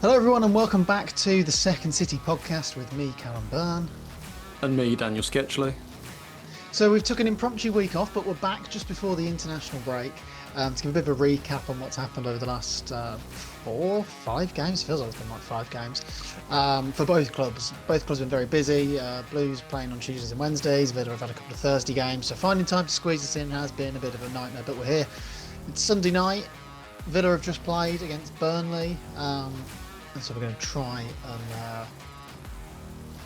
Hello, everyone, and welcome back to the Second City podcast with me, Callum Byrne. And me, Daniel Sketchley. So we've took an impromptu week off, but we're back just before the international break to give a bit of a recap on what's happened over the last 5 games. Feels like it's been like 5 games for both clubs. Both clubs have been very busy. Blues playing on Tuesdays and Wednesdays. Villa have had a couple of Thursday games, so finding time to squeeze this in has been a bit of a nightmare. But we're here. It's Sunday night. Villa have just played against Burnley, and so we're going to try and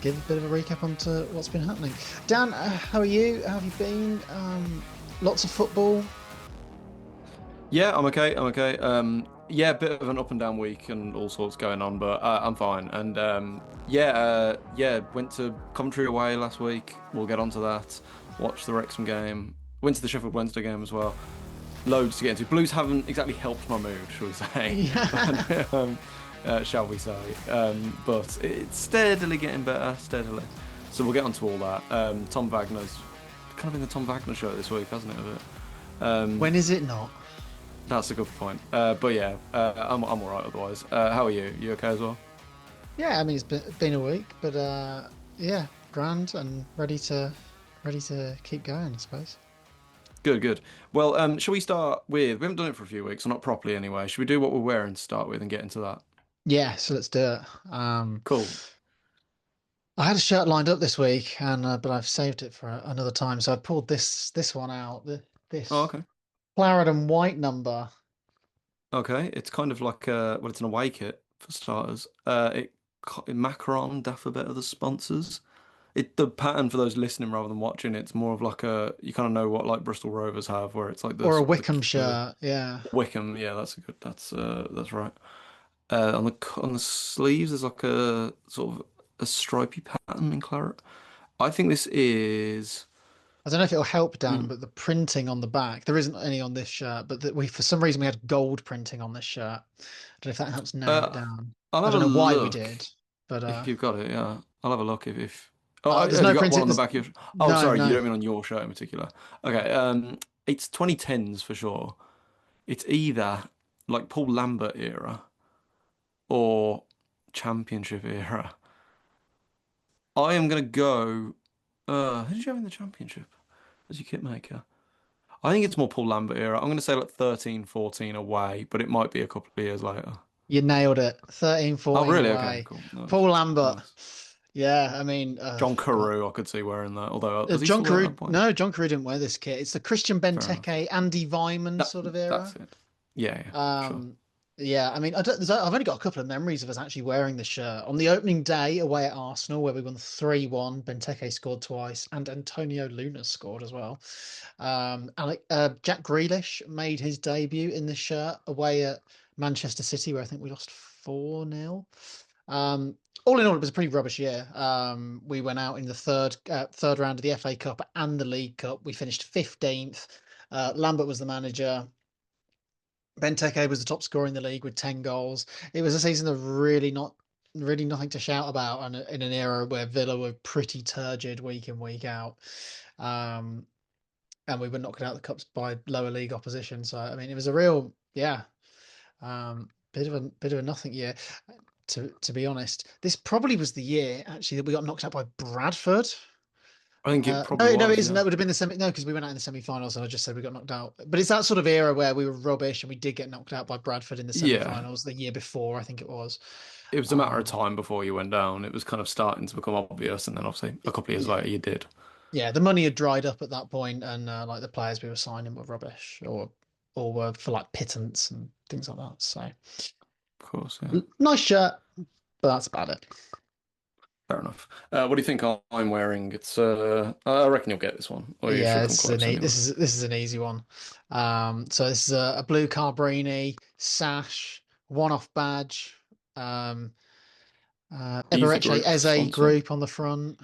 give a bit of a recap onto what's been happening. Dan, how are you? How have you been? Lots of football. Yeah, I'm okay. Yeah, a bit of an up and down week and all sorts going on, but I'm fine. And went to Coventry away last week. We'll get onto that. Watched the Wrexham game. Went to the Sheffield Wednesday game as well. Loads to get into. Blues haven't exactly helped my mood, shall we say? Yeah. Shall we say? But it's steadily getting better, steadily. So we'll get onto all that. Tom Wagner's kind of in the Tom Wagner show this week, hasn't it? A bit. When is it not? That's a good point. But yeah, I'm all right otherwise. How are you? You okay as well? Yeah, I mean it's been a week, but yeah, grand and ready to keep going, I suppose. Good, good. Well, shall we start with? We haven't done it for a few weeks, or not properly anyway. Should we do what we're wearing to start with and get into that? Yeah, so let's do it. Cool. I had a shirt lined up this week, and but I've saved it for another time. So I pulled this one out. Oh, This okay. claret and white number. Okay. It's kind of like it's an away kit for starters. Macron, Dafabet are the sponsors. The pattern for those listening rather than watching, it's more of like you kind of know what like Bristol Rovers have, where it's like the Or a sort of Wickham the shirt, yeah. Wickham. Yeah, that's right. On the sleeves, there's like a sort of a stripy pattern in claret. I think this is. I don't know if it'll help Dan, Hmm. but the printing on the back, there isn't any on this shirt, but that we for some reason we had gold printing on this shirt. I don't know if that helps narrow it Uh, down. I'll I have don't a know why we look did, but if you've got it. Yeah, I'll have a look if. there's Have no you got one printing. on the There's back of your? Oh, no, sorry, you no. don't mean on your shirt in particular. Okay, it's 2010s for sure. It's either like Paul Lambert era or Championship era. I am gonna go. Who did you have in the Championship as your kit maker? I think it's more Paul Lambert era. I'm gonna say like 13, 14 away, but it might be a couple of years later. You nailed it. 13, Oh, 14 really? Okay, away. cool. Nice, Paul Lambert. nice. Yeah, I mean, John God. Carew, I could see wearing that. Although, does he John still wear it at Carew. that point? No, John Carew didn't wear this kit. It's the Christian Fair enough. Benteke, Andy Weimann That sort of that's era. it. Yeah, yeah, sure. Um, yeah, I mean, I've only got a couple of memories of us actually wearing the shirt. On the opening day away at Arsenal, where we won 3-1, Benteke scored twice, and Antonio Luna scored as well. Jack Grealish made his debut in this shirt away at Manchester City, where I think we lost 4-0. Um, all in all, it was a pretty rubbish year. We went out in the third round of the FA Cup and the League Cup. We finished 15th. Lambert was the manager. Benteke was the top scorer in the league with 10 goals. It was a season of really nothing to shout about, and in an era where Villa were pretty turgid week in, week out. Um, and we were knocking out the cups by lower league opposition. So I mean, it was a real, yeah, bit of a nothing year. To be honest, this probably was the year actually that we got knocked out by Bradford. I think it probably No, it was. isn't. Yeah. That would have been the semi. No, because we went out in the semi-finals, and I just said we got knocked out. But it's that sort of era where we were rubbish, and we did get knocked out by Bradford in the Yeah. semi-finals the year before, I think it was. It was a matter of Um, time before you went down. It was kind of starting to become obvious, and then obviously a couple of years yeah, later you did. yeah. The money had dried up at that point, and like the players we were signing were rubbish, or were for like pittance and things like that. So Of course, yeah. nice shirt, but that's about it. Fair enough. What do you think I'm wearing? It's I reckon you'll get this one, or you Yeah, should come close anyway. this is an easy one. So this is a blue Carbrini sash, one-off badge. Um, Easy Eberechi group Eze sponsor. group on the front.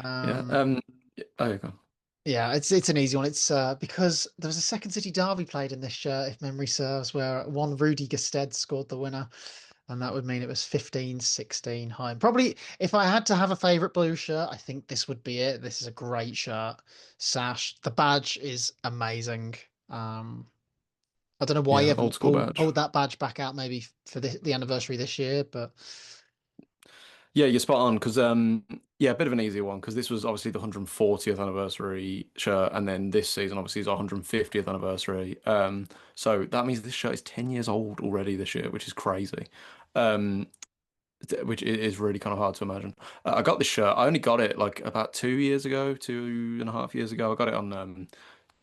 Yeah. Um, Oh, you go. yeah, it's an easy one. It's because there was a Second City derby played in this shirt, if memory serves, where one Rudy Gestede scored the winner, and that would mean it was 15-16 high. Probably, if I had to have a favorite blue shirt, I think this would be it. This is a great shirt. Sash. The badge is amazing. Um, I don't know why he Yeah, old haven't school badge. pulled that badge back out maybe for the anniversary this year, but Yeah, you're spot on because yeah, a bit of an easier one because this was obviously the 140th anniversary shirt, and then this season obviously is our 150th anniversary. So that means this shirt is 10 years old already this year, which is crazy. Um, which is really kind of hard to imagine. I got this shirt. I only got it like about 2 years ago, 2.5 years ago. I got it on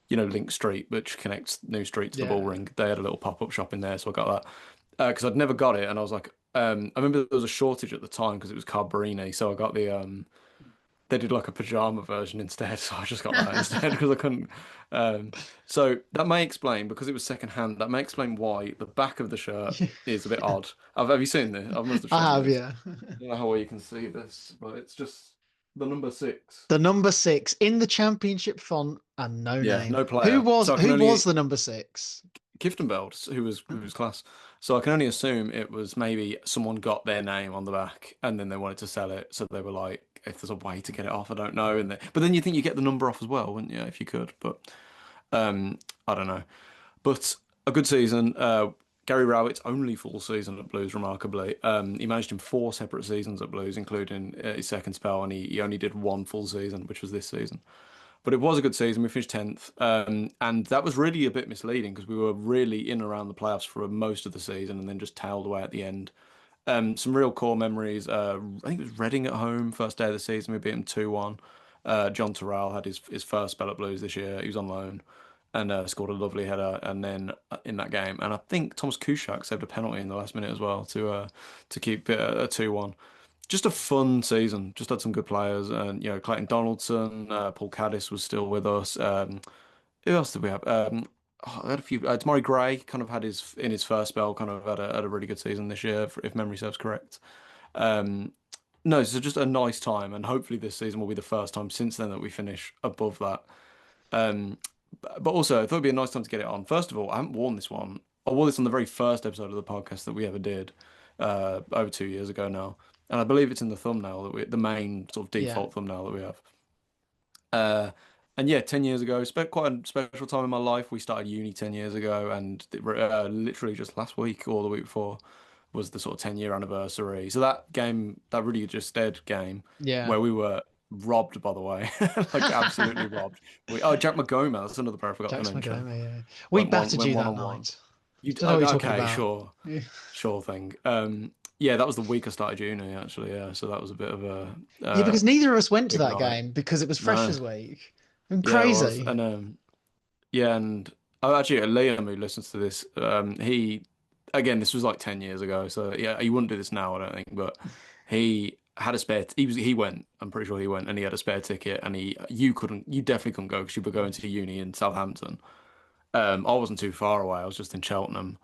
Link Street, which connects New Street to the yeah. Bullring. They had a little pop-up shop in there, so I got that because I'd never got it, and I was like, I remember there was a shortage at the time because it was Carberini, so I got they did like a pajama version instead, so I just got that instead because I couldn't. Um, so that may explain because it was second hand. That may explain why the back of the shirt is a bit odd. Have you seen this? I must have I shown you have, this. yeah. I don't know how well you can see this, but it's just the number six. The number six in the championship font and no Yeah, name. no Who player. was So I can who was only the number six? Kieftenbeld, who was class. So I can only assume it was maybe someone got their name on the back and then they wanted to sell it, so they were like, if there's a way to get it off, I don't know. But then you think you get the number off as well, wouldn't you, if you could? But I don't know. But a good season. Gary Rowett's only full season at Blues, remarkably. He managed him four separate seasons at Blues, including his second spell, and he only did one full season, which was this season. But it was a good season. We finished 10th. And that was really a bit misleading because we were really in and around the playoffs for most of the season and then just tailed away at the end. Some real core memories. I think it was Reading at home, first day of the season. We beat them 2-1. John Terrell had his first spell at Blues this year. He was on loan and scored a lovely header. And then in that game, and I think Thomas Kuszczak saved a penalty in the last minute as well to keep it a 2-1. Just a fun season. Just had some good players, and Clayton Donaldson, Paul Caddis was still with us. Who else did we have? I had a few. Tomori Gray kind of had his first spell, kind of had a really good season this year, if memory serves correct. Um, no, so just a nice time, and hopefully this season will be the first time since then that we finish above that. Um, but also, I thought it'd be a nice time to get it on. First of all, I haven't worn this one. I wore this on the very first episode of the podcast that we ever did, over 2 years ago now, and I believe it's in the thumbnail the main sort of Yeah. default thumbnail that we have. Uh, and yeah, 10 years ago, spent quite a special time in my life. We started uni 10 years ago, and literally just last week or the week before was the sort of 10-year anniversary. So that game, that really just dead game, Yeah. where we were robbed, by the way, like absolutely robbed. Jack McGomez, that's another player I forgot to Jack's mention. Magoma, yeah. We battered Went you one that on one. night. You Don't know what you're talking okay? about. Sure, Yeah. sure thing. Yeah, that was the week I started uni actually. Yeah, so that was a bit of a Yeah, because neither of us went to big that night. game because it was No, Freshers Week. And yeah, it was, crazy. and yeah, and oh, actually, Liam who listens to this, he again, this was like 10 years ago, so yeah, he wouldn't do this now, I don't think, but he had a spare. He went. I'm pretty sure he went, and he had a spare ticket, and you definitely couldn't go because you were going to uni in Southampton. I wasn't too far away. I was just in Cheltenham,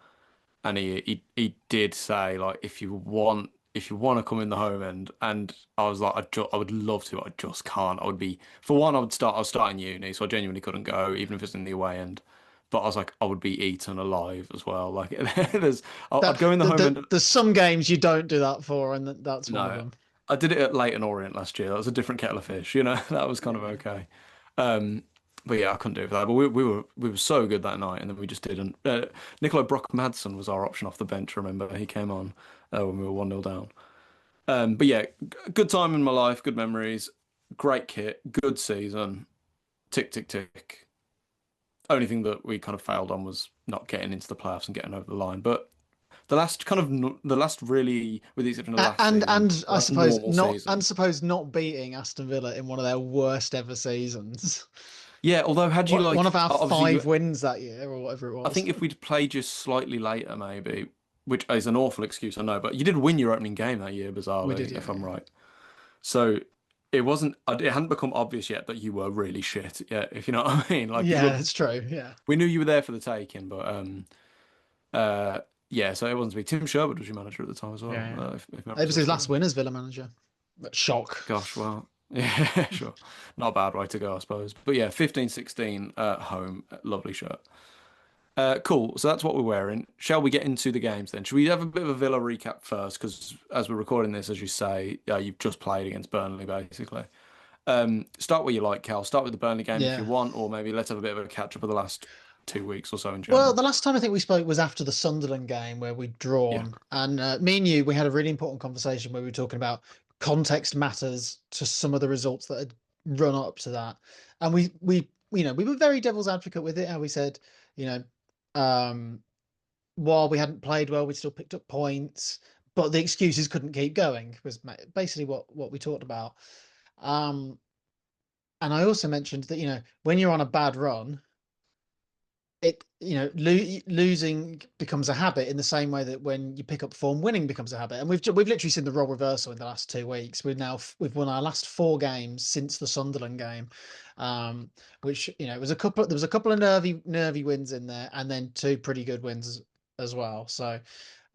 and he did say like if you want to come in the home end, and I was like I would love to, I just can't. I would be for one I was starting uni, so I genuinely couldn't go even if it's in the away end. But I was like I would be eaten alive as well. Like I'd go in the home end. There's some games you don't do that for, and that's one of No, them. I did it at Leighton Orient last year. That was a different kettle of fish. That was kind of Yeah. okay. Um, but yeah, I couldn't do it for that. But we were so good that night, and then we just didn't. Nicolai Brock Madsen was our option off the bench. Remember, he came on when we were 1-0 down. But yeah, good time in my life, good memories, great kit, good season. Tick tick tick. Only thing that we kind of failed on was not getting into the playoffs and getting over the line. But the last really, with the exception of last season, And the last normal season. suppose not beating Aston Villa in one of their worst ever seasons. Yeah, although had you One of like our obviously five wins that year, or whatever it I was. think if we'd played just slightly later, maybe, which is an awful excuse, I know, but you did win your opening game that year, We did, bizarrely, yeah, if I'm yeah. right. So it hadn't become obvious yet that you were really shit yet, if you know what I mean. Like Yeah, that's true. Yeah. we knew you were there for the taking, but uh, yeah. So it wasn't to be. Tim Sherwood was your manager at the time as well, Yeah, if yeah. memory It was serves his last correct. win as Villa manager. But shock. Gosh, well, yeah, sure, not a bad way to go, I suppose. But yeah, 15-16 at home, lovely shirt. Cool. So that's what we're wearing. Shall we get into the games then? Should we have a bit of a Villa recap first? Because as we're recording this, as you say, you've just played against Burnley, basically. Start where you like, Cal. Start with the Burnley game if you Yeah. want, or maybe let's have a bit of a catch up of the last 2 weeks or so in Well, general. the last time I think we spoke was after the Sunderland game where we'd Yeah. drawn, and me and you, we had a really important conversation where we were talking about context matters to some of the results that had run up to that, and we were very devil's advocate with it, and we said, you know, um, while we hadn't played well, we still picked up points, but the excuses couldn't keep going was basically what we talked about. Um, and I also mentioned that when you're on a bad run losing becomes a habit in the same way that when you pick up form, winning becomes a habit. And we've literally seen the role reversal in the last 2 weeks. We've won our last 4 games since the Sunderland game, which it was a couple. There was a couple of nervy wins in there, and then 2 pretty good wins as well. So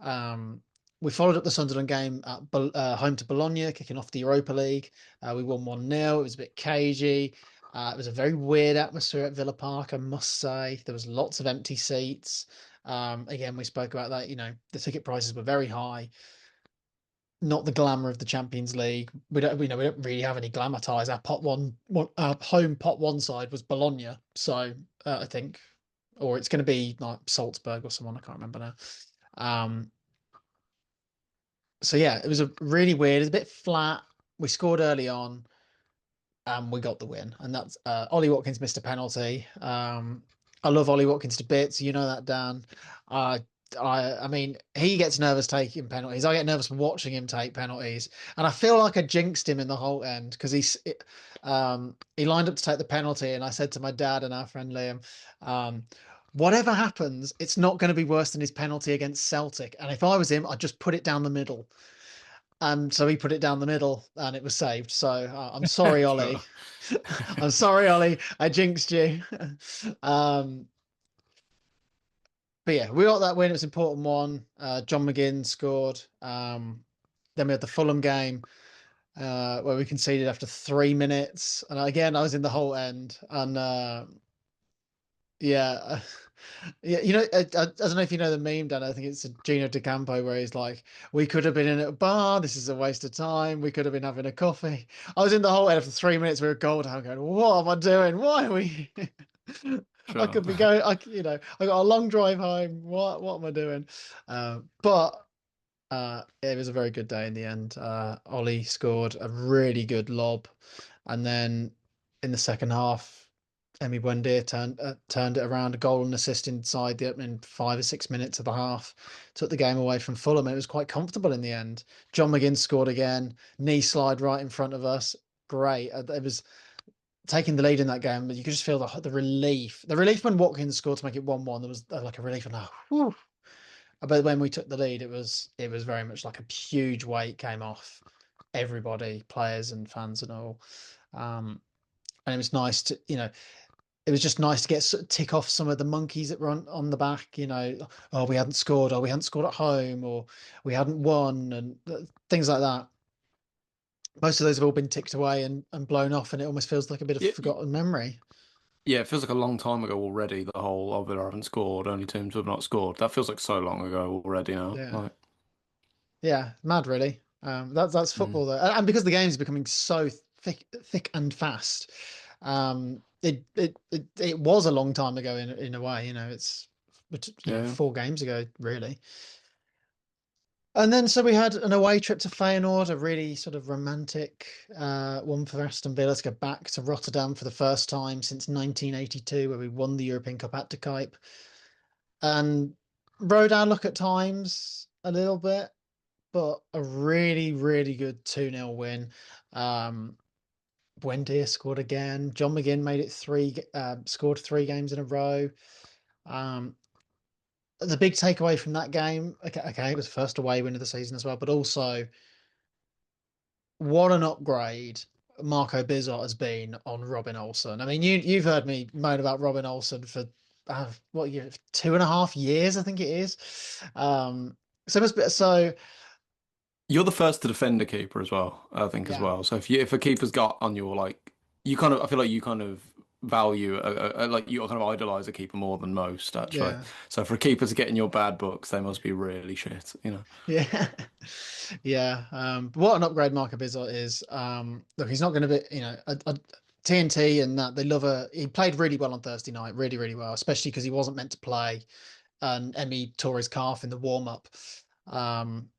um, we followed up the Sunderland game at home to Bologna, kicking off the Europa League. We won 1-0. It was a bit cagey. It was a very weird atmosphere at Villa Park, I must say. There was lots of empty seats. Again, we spoke about that. The ticket prices were very high. Not the glamour of the Champions League. We don't really have any glamour ties. Our home pot one side was Bologna, so I think, or it's going to be like Salzburg or someone. I can't remember now. Um, so yeah, it was a really weird. It was a bit flat. We scored early on and we got the win. And that's Ollie Watkins missed a penalty. I love Ollie Watkins to bits. You know that, Dan. Uh, I mean, he gets nervous taking penalties. I get nervous watching him take penalties, and I feel like I jinxed him in the whole end because he lined up to take the penalty, and I said to my dad and our friend Liam, whatever happens, it's not going to be worse than his penalty against Celtic. And if I was him, I'd just put it down the middle. And so he put it down the middle and it was saved. So I'm sorry, Fair. Ollie. I'm sorry, Ollie. I jinxed you. um, but yeah, we got that win. It was an important one. John McGinn scored. Then we had the Fulham game where we conceded after 3 minutes. And again, I was in the whole end. And yeah, yeah, I don't know if you know the meme, Dan. I think it's Gino D'Acampo where he's like, "We could have been in a bar. This is a waste of time. We could have been having a coffee." I was in the whole end for 3 minutes. We were gold. I'm going, "What am I doing? Why are we?" I Sure. could be going. I got a long drive home. What am I doing? But it was a very good day in the end. Ollie scored a really good lob, and then in the second half, Emi Buendia turned it around, a goal and assist inside the opening 5 or 6 minutes of the half, took the game away from Fulham. And it was quite comfortable in the end. John McGinn scored again, knee slide right in front of us. Great. It was taking the lead in that game, but you could just feel the relief. The relief when Watkins scored to make it 1-1. There was like a relief, and whew. But when we took the lead, it was very much like a huge weight came off everybody, players and fans and all. And it was nice to, it was just nice to get tick off some of the monkeys that were on the back. Oh, we hadn't scored, or we hadn't scored at home, or we hadn't won, and things like that. Most of those have all been ticked away and blown off, and it almost feels like a bit of Yeah, forgotten memory. yeah, it feels like a long time ago already. The whole of it, I haven't scored, only teams have not scored. That feels like so long ago already now. Yeah, Like, yeah, mad really. That's mm, football though, and because the game is becoming so thick and fast. It was a long time ago in a way. It's yeah. 4 games ago really. And then so we had an away trip to Feyenoord, a really sort of romantic one for Aston Villa to go back to Rotterdam for the first time since 1982, where we won the European Cup at De Kuip, and rode our luck at times a little bit, but a really, really good 2-0 win. Um, Buendia scored again. John McGinn made it scored 3 games in a row. Um, the big takeaway from that game, okay, it was the first away win of the season as well, but also what an upgrade Marco Bizzot has been on Robin Olsen. I mean, you've heard me moan about Robin Olsen for what year, 2.5 years, I think it is. So it must be so. You're the first to defend a keeper as well, I think as Yeah, well. So if a keeper's got on your like, you kind of I feel like you kind of value like you kind of idolize a keeper more than most actually. yeah, So for a keeper to get in your bad books, they must be really shit, you know. yeah, yeah. What an upgrade Marco Bizzot is. Look, he's not going to be, TNT and that they love a. He played really well on Thursday night, really, really well, especially because he wasn't meant to play, and Emmy tore his calf in the warm up. Um,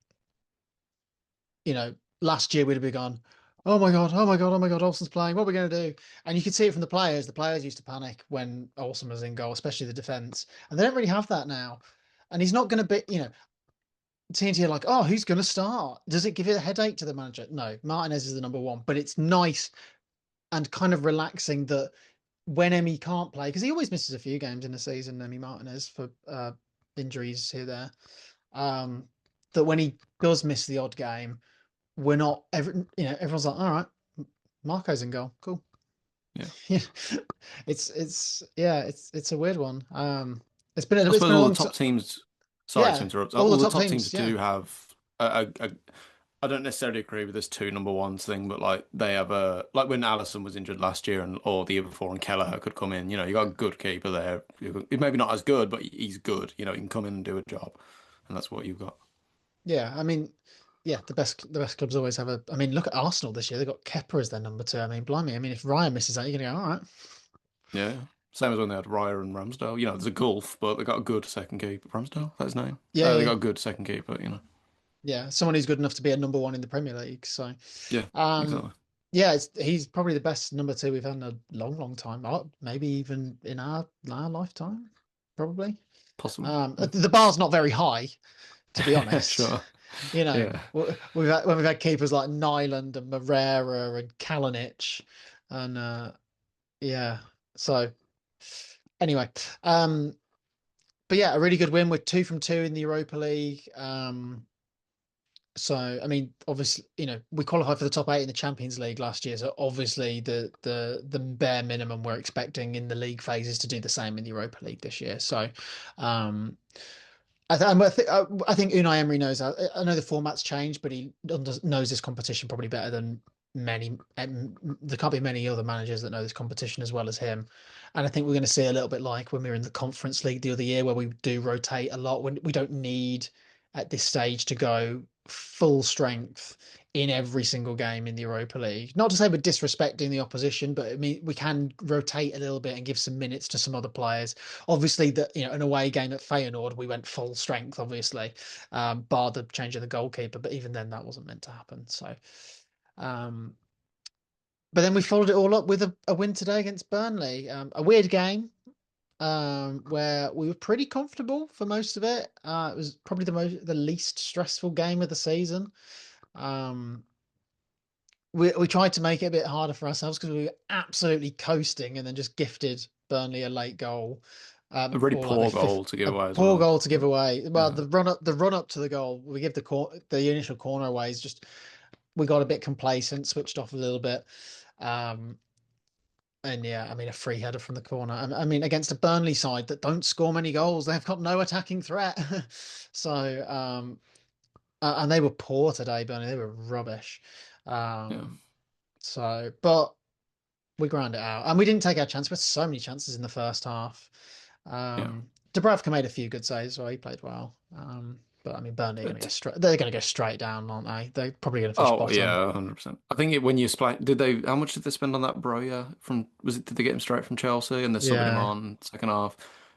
Last year we'd have been gone, oh my God, oh my God, oh my God, Olsen's playing. What are we going to do? And you could see it from the players. The players used to panic when Olsen was in goal, especially the defense. And they don't really have that now. And he's not going to be, TNT are like, oh, who's going to start? Does it give it a headache to the manager? No, Martinez is the number one, but it's nice and kind of relaxing that when Emmy can't play, because he always misses a few games in the season, Emmy Martinez, for injuries here, there, that when he does miss the odd game, we're not everyone's like, all right, Marco's in goal, cool. Yeah. It's a weird one. It's I been suppose a all long the top time. teams, sorry to Yeah, interrupt, all the all the top top teams teams. Yeah, do have I don't necessarily agree with this two number ones thing, but like they have a like when Allison was injured last year and or the year before and Kelleher could come in, you got a good keeper there. He's maybe not as good, but he's good. He can come in and do a job. And that's what you've got. yeah. I mean, yeah, the best clubs always have a. I mean, look at Arsenal this year. They got Kepa as their number two. I mean, blimey. I mean, if Ryan misses out, you're gonna go, all right. Yeah. Same as when they had Raya and Ramsdale. There's a gulf, but they got a good second keeper. Ramsdale, that's his name. Yeah, They yeah, got a good second keeper. yeah. Someone who's good enough to be a number one in the Premier League. So, Yeah, um, exactly. yeah, he's probably the best number two we've had in a long, long time. Maybe even in our lifetime, probably. Possibly. The bar's not very high, to be Yeah. honest. Sure. You know, Yeah. when we've had keepers like Nyland and Moreira and Kalinic, and yeah. So anyway, um, but yeah, a really good win. We're two from two in the Europa League. So I mean, obviously, we qualified for the top eight in the Champions League last year. So obviously, the bare minimum we're expecting in the league phase is to do the same in the Europa League this year. So, um, I think Unai Emery knows. I know the format's changed, but he knows this competition probably better than many. There can't be many other managers that know this competition as well as him. And I think we're going to see a little bit like when we were in the Conference League the other year, where we do rotate a lot. When we don't need at this stage to go full strength in every single game in the Europa League. Not to say we're disrespecting the opposition, but I mean we can rotate a little bit and give some minutes to some other players. Obviously, that an away game at Feyenoord, we went full strength, obviously, bar the change of the goalkeeper. But even then, that wasn't meant to happen. So, um, but then we followed it all up with a win today against Burnley. A weird game where we were pretty comfortable for most of it. It was probably the least stressful game of the season. Um, we tried to make it a bit harder for ourselves because we were absolutely coasting and then just gifted Burnley a late goal. A really Or like poor goal to give a away as poor well. goal to give away. Well, Yeah. the run up to the goal, we give the initial corner away is just we got a bit complacent, switched off a little bit. Um, and yeah, I mean a free header from the corner. I mean against a Burnley side that don't score many goals, they've got no attacking threat. So and they were poor today, Burnley. They were rubbish. Yeah. But we ground it out, and we didn't take our chance. We had so many chances in the first half. Yeah. Dubravka made a few good saves, so he played well. But I mean, Burnley are going to go But straight. They're going to go straight down, aren't they? They're probably going to finish Oh bottom. yeah, 100%. I think when you split, how much did they spend on that Broja did they get him straight from Chelsea and they're subbing him Yeah, on second half?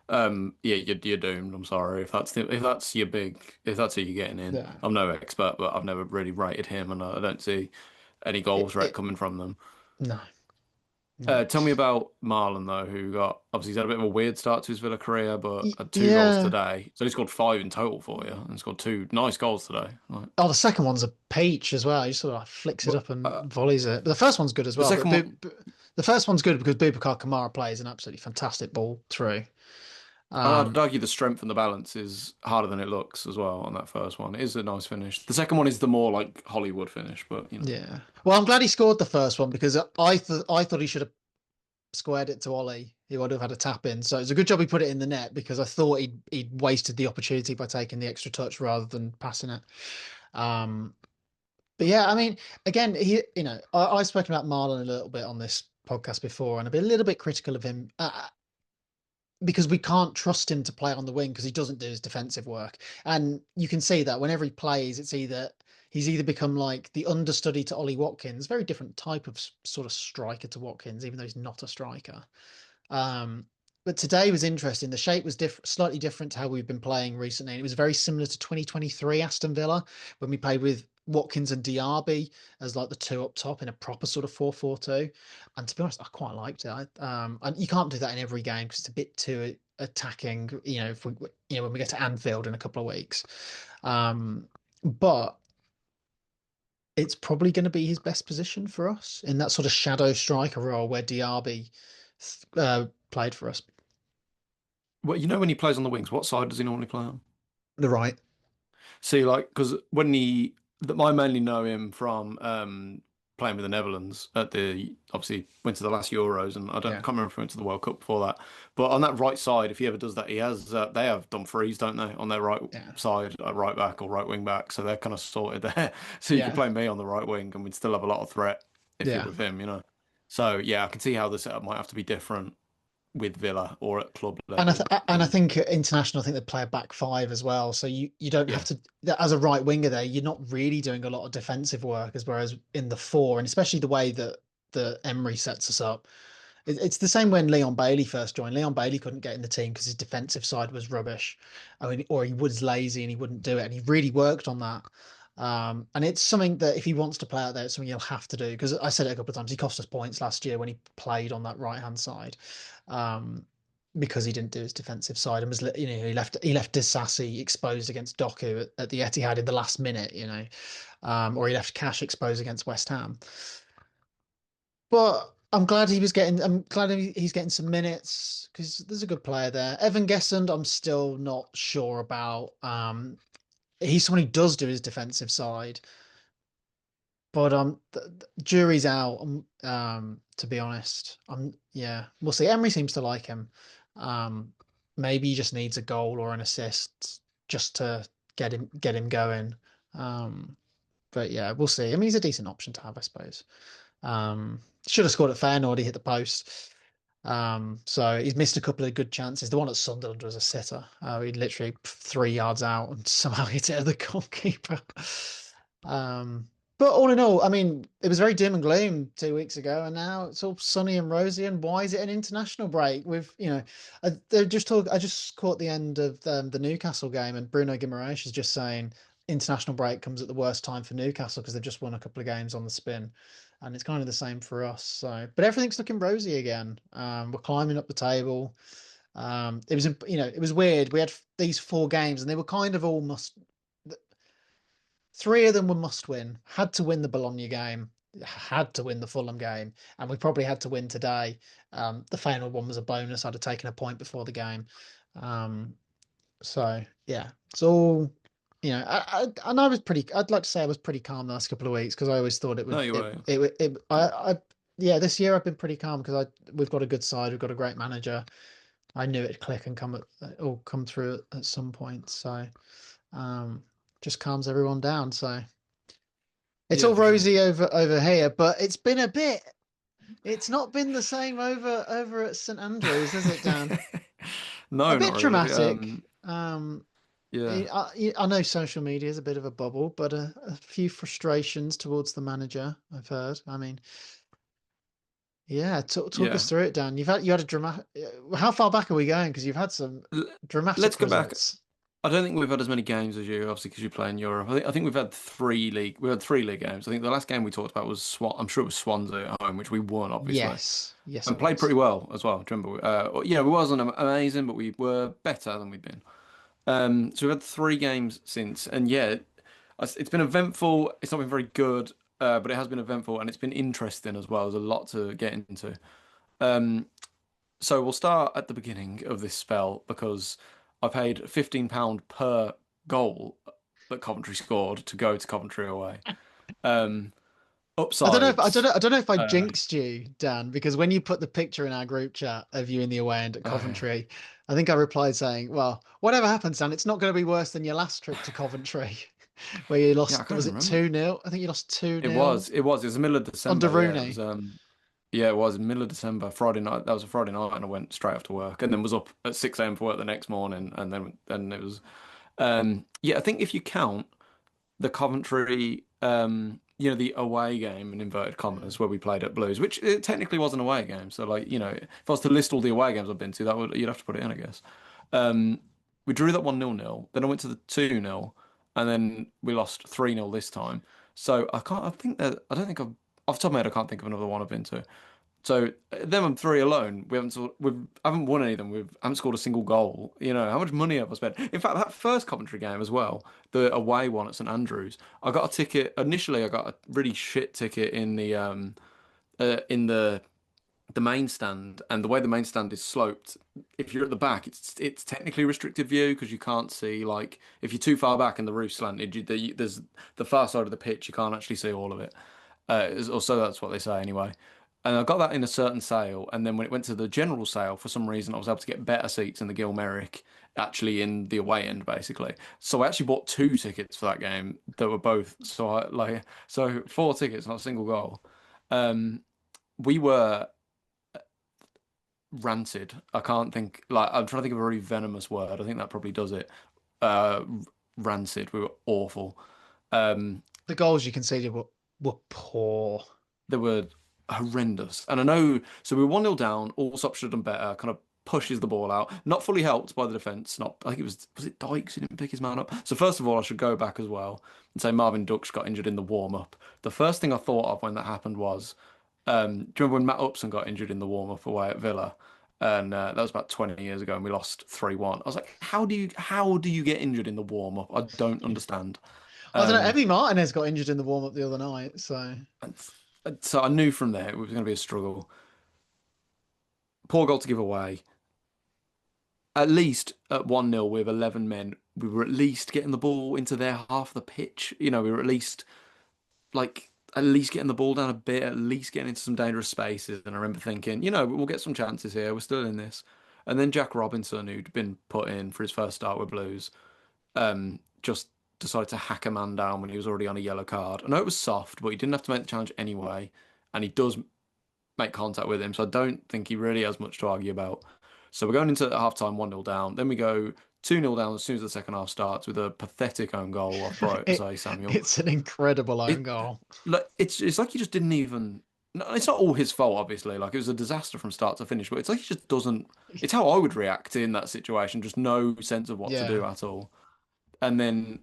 Yeah, you're doomed. I'm sorry if that's if that's who you're getting in. yeah. I'm no expert, but I've never really rated him, and I don't see any goal It, threat it coming from them. no, no. Tell me about Marlon though, who got obviously he's had a bit of a weird start to his Villa career, but had two goals Yeah. today. So he scored five in total for you, and scored two nice goals today. Like, Oh, the second one's a peach as well. He sort of like flicks it but up and volleys it. But the first one's good as the well. But second one. the first one's good because Boubacar Kamara plays an absolutely fantastic ball through. I'd Um, argue the strength and the balance is harder than it looks as well on that first one. It is a nice finish. The second one is the more like Hollywood finish, but. yeah. Well, I'm glad he scored the first one because I thought he should have squared it to Ollie. He would have had a tap in. So it's a good job he put it in the net because I thought he'd wasted the opportunity by taking the extra touch rather than passing it. Um, but yeah, I mean, again, I've spoken about Marlon a little bit on this podcast before, and I've been a little bit critical of him because we can't trust him to play on the wing because he doesn't do his defensive work. And you can see that whenever he plays, it's either he's either become like the understudy to Ollie Watkins, very different type of sort of striker to Watkins, even though he's not a striker. Um, but today was interesting. The shape was different, slightly different to how we've been playing recently. And it was very similar to 2023 Aston Villa when we played with Watkins and Diaby as like the two up top in a proper sort of 4-4-2. And to be honest, I quite liked it. And you can't do that in every game because it's a bit too attacking. If we, when we get to Anfield in a couple of weeks. But it's probably going to be his best position for us in that sort of shadow striker role where Diaby played for us. Well, when he plays on the wings, what side does he normally play on? The right. See, like, because I mainly know him from playing with the Netherlands obviously went to the last Euros, and I Yeah. can't remember if he went to the World Cup before that. But on that right side, if he ever does that, they have Dumfries, don't they, on their right Yeah. side, right back or right wing back, so they're kind of sorted there. So you could Yeah. play me on the right wing, and we'd still have a lot of threat if you're Yeah. with him. So yeah, I can see how the setup might have to be different with Villa or at club And I level. th and I think international, I think they play a back five as well. So you don't have Yeah, to as a right winger there, you're not really doing a lot of defensive work as whereas in the four, and especially the way that the Emery sets us up. It's the same when Leon Bailey first joined. Leon Bailey couldn't get in the team because his defensive side was rubbish. I mean, or he was lazy and he wouldn't do it. And he really worked on that. And it's something that if he wants to play out there, it's something he'll have to do. Because I said it a couple of times, he cost us points last year when he played on that right hand side, because he didn't do his defensive side and was he left Disassi exposed against Doku at the Etihad in the last minute, or he left Cash exposed against West Ham. But I'm glad he's getting some minutes because there's a good player there. Evan Gessend, I'm still not sure about. He's someone who does do his defensive side, but jury's out. To be honest, yeah, we'll see. Emery seems to like him. Um, Maybe he just needs a goal or an assist just to get him going. Um, but yeah, we'll see. I mean, he's a decent option to have, I suppose. Should have scored at Feyenoord. He hit the post. So he's missed a couple of good chances. The one at Sunderland was a sitter. He literally 3 yards out and somehow hit it at the goalkeeper. Um, but all in all, I mean, it was very dim and gloom 2 weeks ago, and now it's all sunny and rosy. And why is it an international break? I just caught the end of the Newcastle game, and Bruno Guimaraes is just saying international break comes at the worst time for Newcastle because they've just won a couple of games on the spin, and it's kind of the same for us. So, but everything's looking rosy again. We're climbing up the table. It was weird. We had these 4 games, and they were kind of all must. 3 of them were must win. Had to win the Bologna game. Had to win the Fulham game, and we probably had to win today. The final one was a bonus. I'd have taken a point before the game. Um, so yeah, it's all and I was pretty. I'd like to say I was pretty calm the last couple of weeks because I always thought it no, would. you were. Yeah, this year I've been pretty calm because we've got a good side. We've got a great manager. I knew it'd click and come through at some point. So um, just calms everyone down. So it's Yeah, all for sure. rosy over here, but it's been a bit. It's not been the same over at St Andrews, has it, Dan? A No, not bit really. dramatic. Yeah, I know social media is a bit of a bubble, but a few frustrations towards the manager, I've heard. I mean, yeah, talk us yeah. through it, Dan. You had a dramatic. How far back are we going? Because you've had some L- Let's dramatic go back. results. I don't think we've had as many games as you, obviously, because you play in Europe. I think we've had three league. We had 3 league games. I think the last game we talked about was I'm sure it was Swansea at home, which we won, obviously, Yes, yes, and it played pretty was. well as well. Do you remember? We wasn't amazing, but we were better than we've been. So we've had 3 games since, and yeah, it's been eventful. It's not been very good, but it has been eventful, and it's been interesting as well. There's a lot to get into. So we'll start at the beginning of this spell because I paid £15 per goal that Coventry scored to go to Coventry away. Um, Upsides. I don't know if I Uh, jinxed you, Dan, because when you put the picture in our group chat of you in the away end at yeah, Coventry, I think I replied saying, "Well, whatever happens, Dan, it's not going to be worse than your last trip to Coventry, where you yeah, I lost. can't Was even it remember. 2-0? I think you lost two It nil was, it was, it was the middle of under December. Yeah, it was. Rooney. Yeah, it was middle of December, Friday night. That was a Friday night, and I went straight off to work, and then was up at 6 a.m. for work the next morning, and then it was. Yeah, I think if you count the Coventry, the away game in inverted Mm. commas where we played at Blues, which it technically was an away game. So like, if I was to list all the away games I've been to, that would you'd have to put it in, I guess. Um, we drew that 1-0. Then I went to the 2-0, and then we lost 3-0 this time. So I can't. I think that I don't think off the top of my head, I can't think of another one I've been to. So them and three alone, we haven't won any of them. We haven't scored a single goal. How much money have I spent? In fact, that first Coventry game as well, the away one at St Andrews, I got a ticket. Initially, I got a really shit ticket in the main stand, and the way the main stand is sloped, if you're at the back, it's technically restricted view because you can't see, like, if you're too far back and the roof's slanted, there's the far side of the pitch, you can't actually see all of it. Or so that's what they say anyway. And I got that in a certain sale, and then when it went to the general sale, for some reason, I was able to get better seats in the Gilmerick, actually in the away end, basically. So I actually bought two tickets for that game that were both so four tickets, not a single goal. Um, we were ranted. I can't think like I'm trying to think of a really venomous word. I think that probably does it. Uh, Rancid. We were awful. Um, The goals you conceded were poor. they were horrendous. And I know, so we were 1-0 down, all stops should have done better, kind of pushes the ball out. Not fully helped by the defence. Not, I think was it Dykes who didn't pick his man up? So first of all, I should go back as well and say Marvin Dukes got injured in the warm-up. The first thing I thought of when that happened was, do you remember when Matt Upson got injured in the warm-up away at Villa? And that was about 20 years ago, and we lost 3-1. I was like, how do you get injured in the warm-up? I don't understand. I don't know. Um, Emmy Martinez got injured in the warm up the other night, so so I knew from there it was going to be a struggle. Poor goal to give away. At least at 1-0 with 11 men, we were at least getting the ball into their half of the pitch. We were at least getting the ball down a bit, at least getting into some dangerous spaces. And I remember thinking, we'll get some chances here. We're still in this. And then Jack Robinson, who'd been put in for his first start with Blues, just decided to hack a man down when he was already on a yellow card. I know it was soft, but he didn't have to make the challenge anyway. And he does make contact with him, so I don't think he really has much to argue about. So we're going into half time 1-0 down. Then we go 2-0 down as soon as the second half starts with a pathetic own goal off Bright it Say Samuel. it's an incredible own It goal. like it's like he just didn't even. No, it's not all his fault, obviously. Like it was a disaster from start to finish, but it's like he just doesn't. It's how I would react in that situation. Just no sense of what to Yeah. do at all. And then,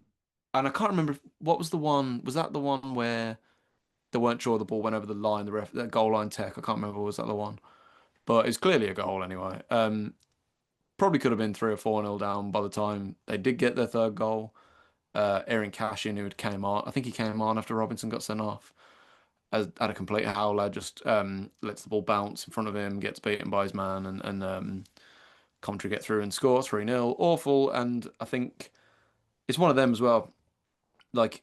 and I can't remember what was the one. Was that the one where they weren't sure the ball went over the line? The goal line tech. I can't remember. Was that the one? But it's clearly a goal anyway. Probably could have been 3 or 4-0 down by the time they did get their third goal. Aaron Cashin, who had came on, I think he came on after Robinson got sent off, had a complete howler, just lets the ball bounce in front of him, gets beaten by his man, and Coventry get through and score 3-0. Awful, and I think it's one of them as well. Like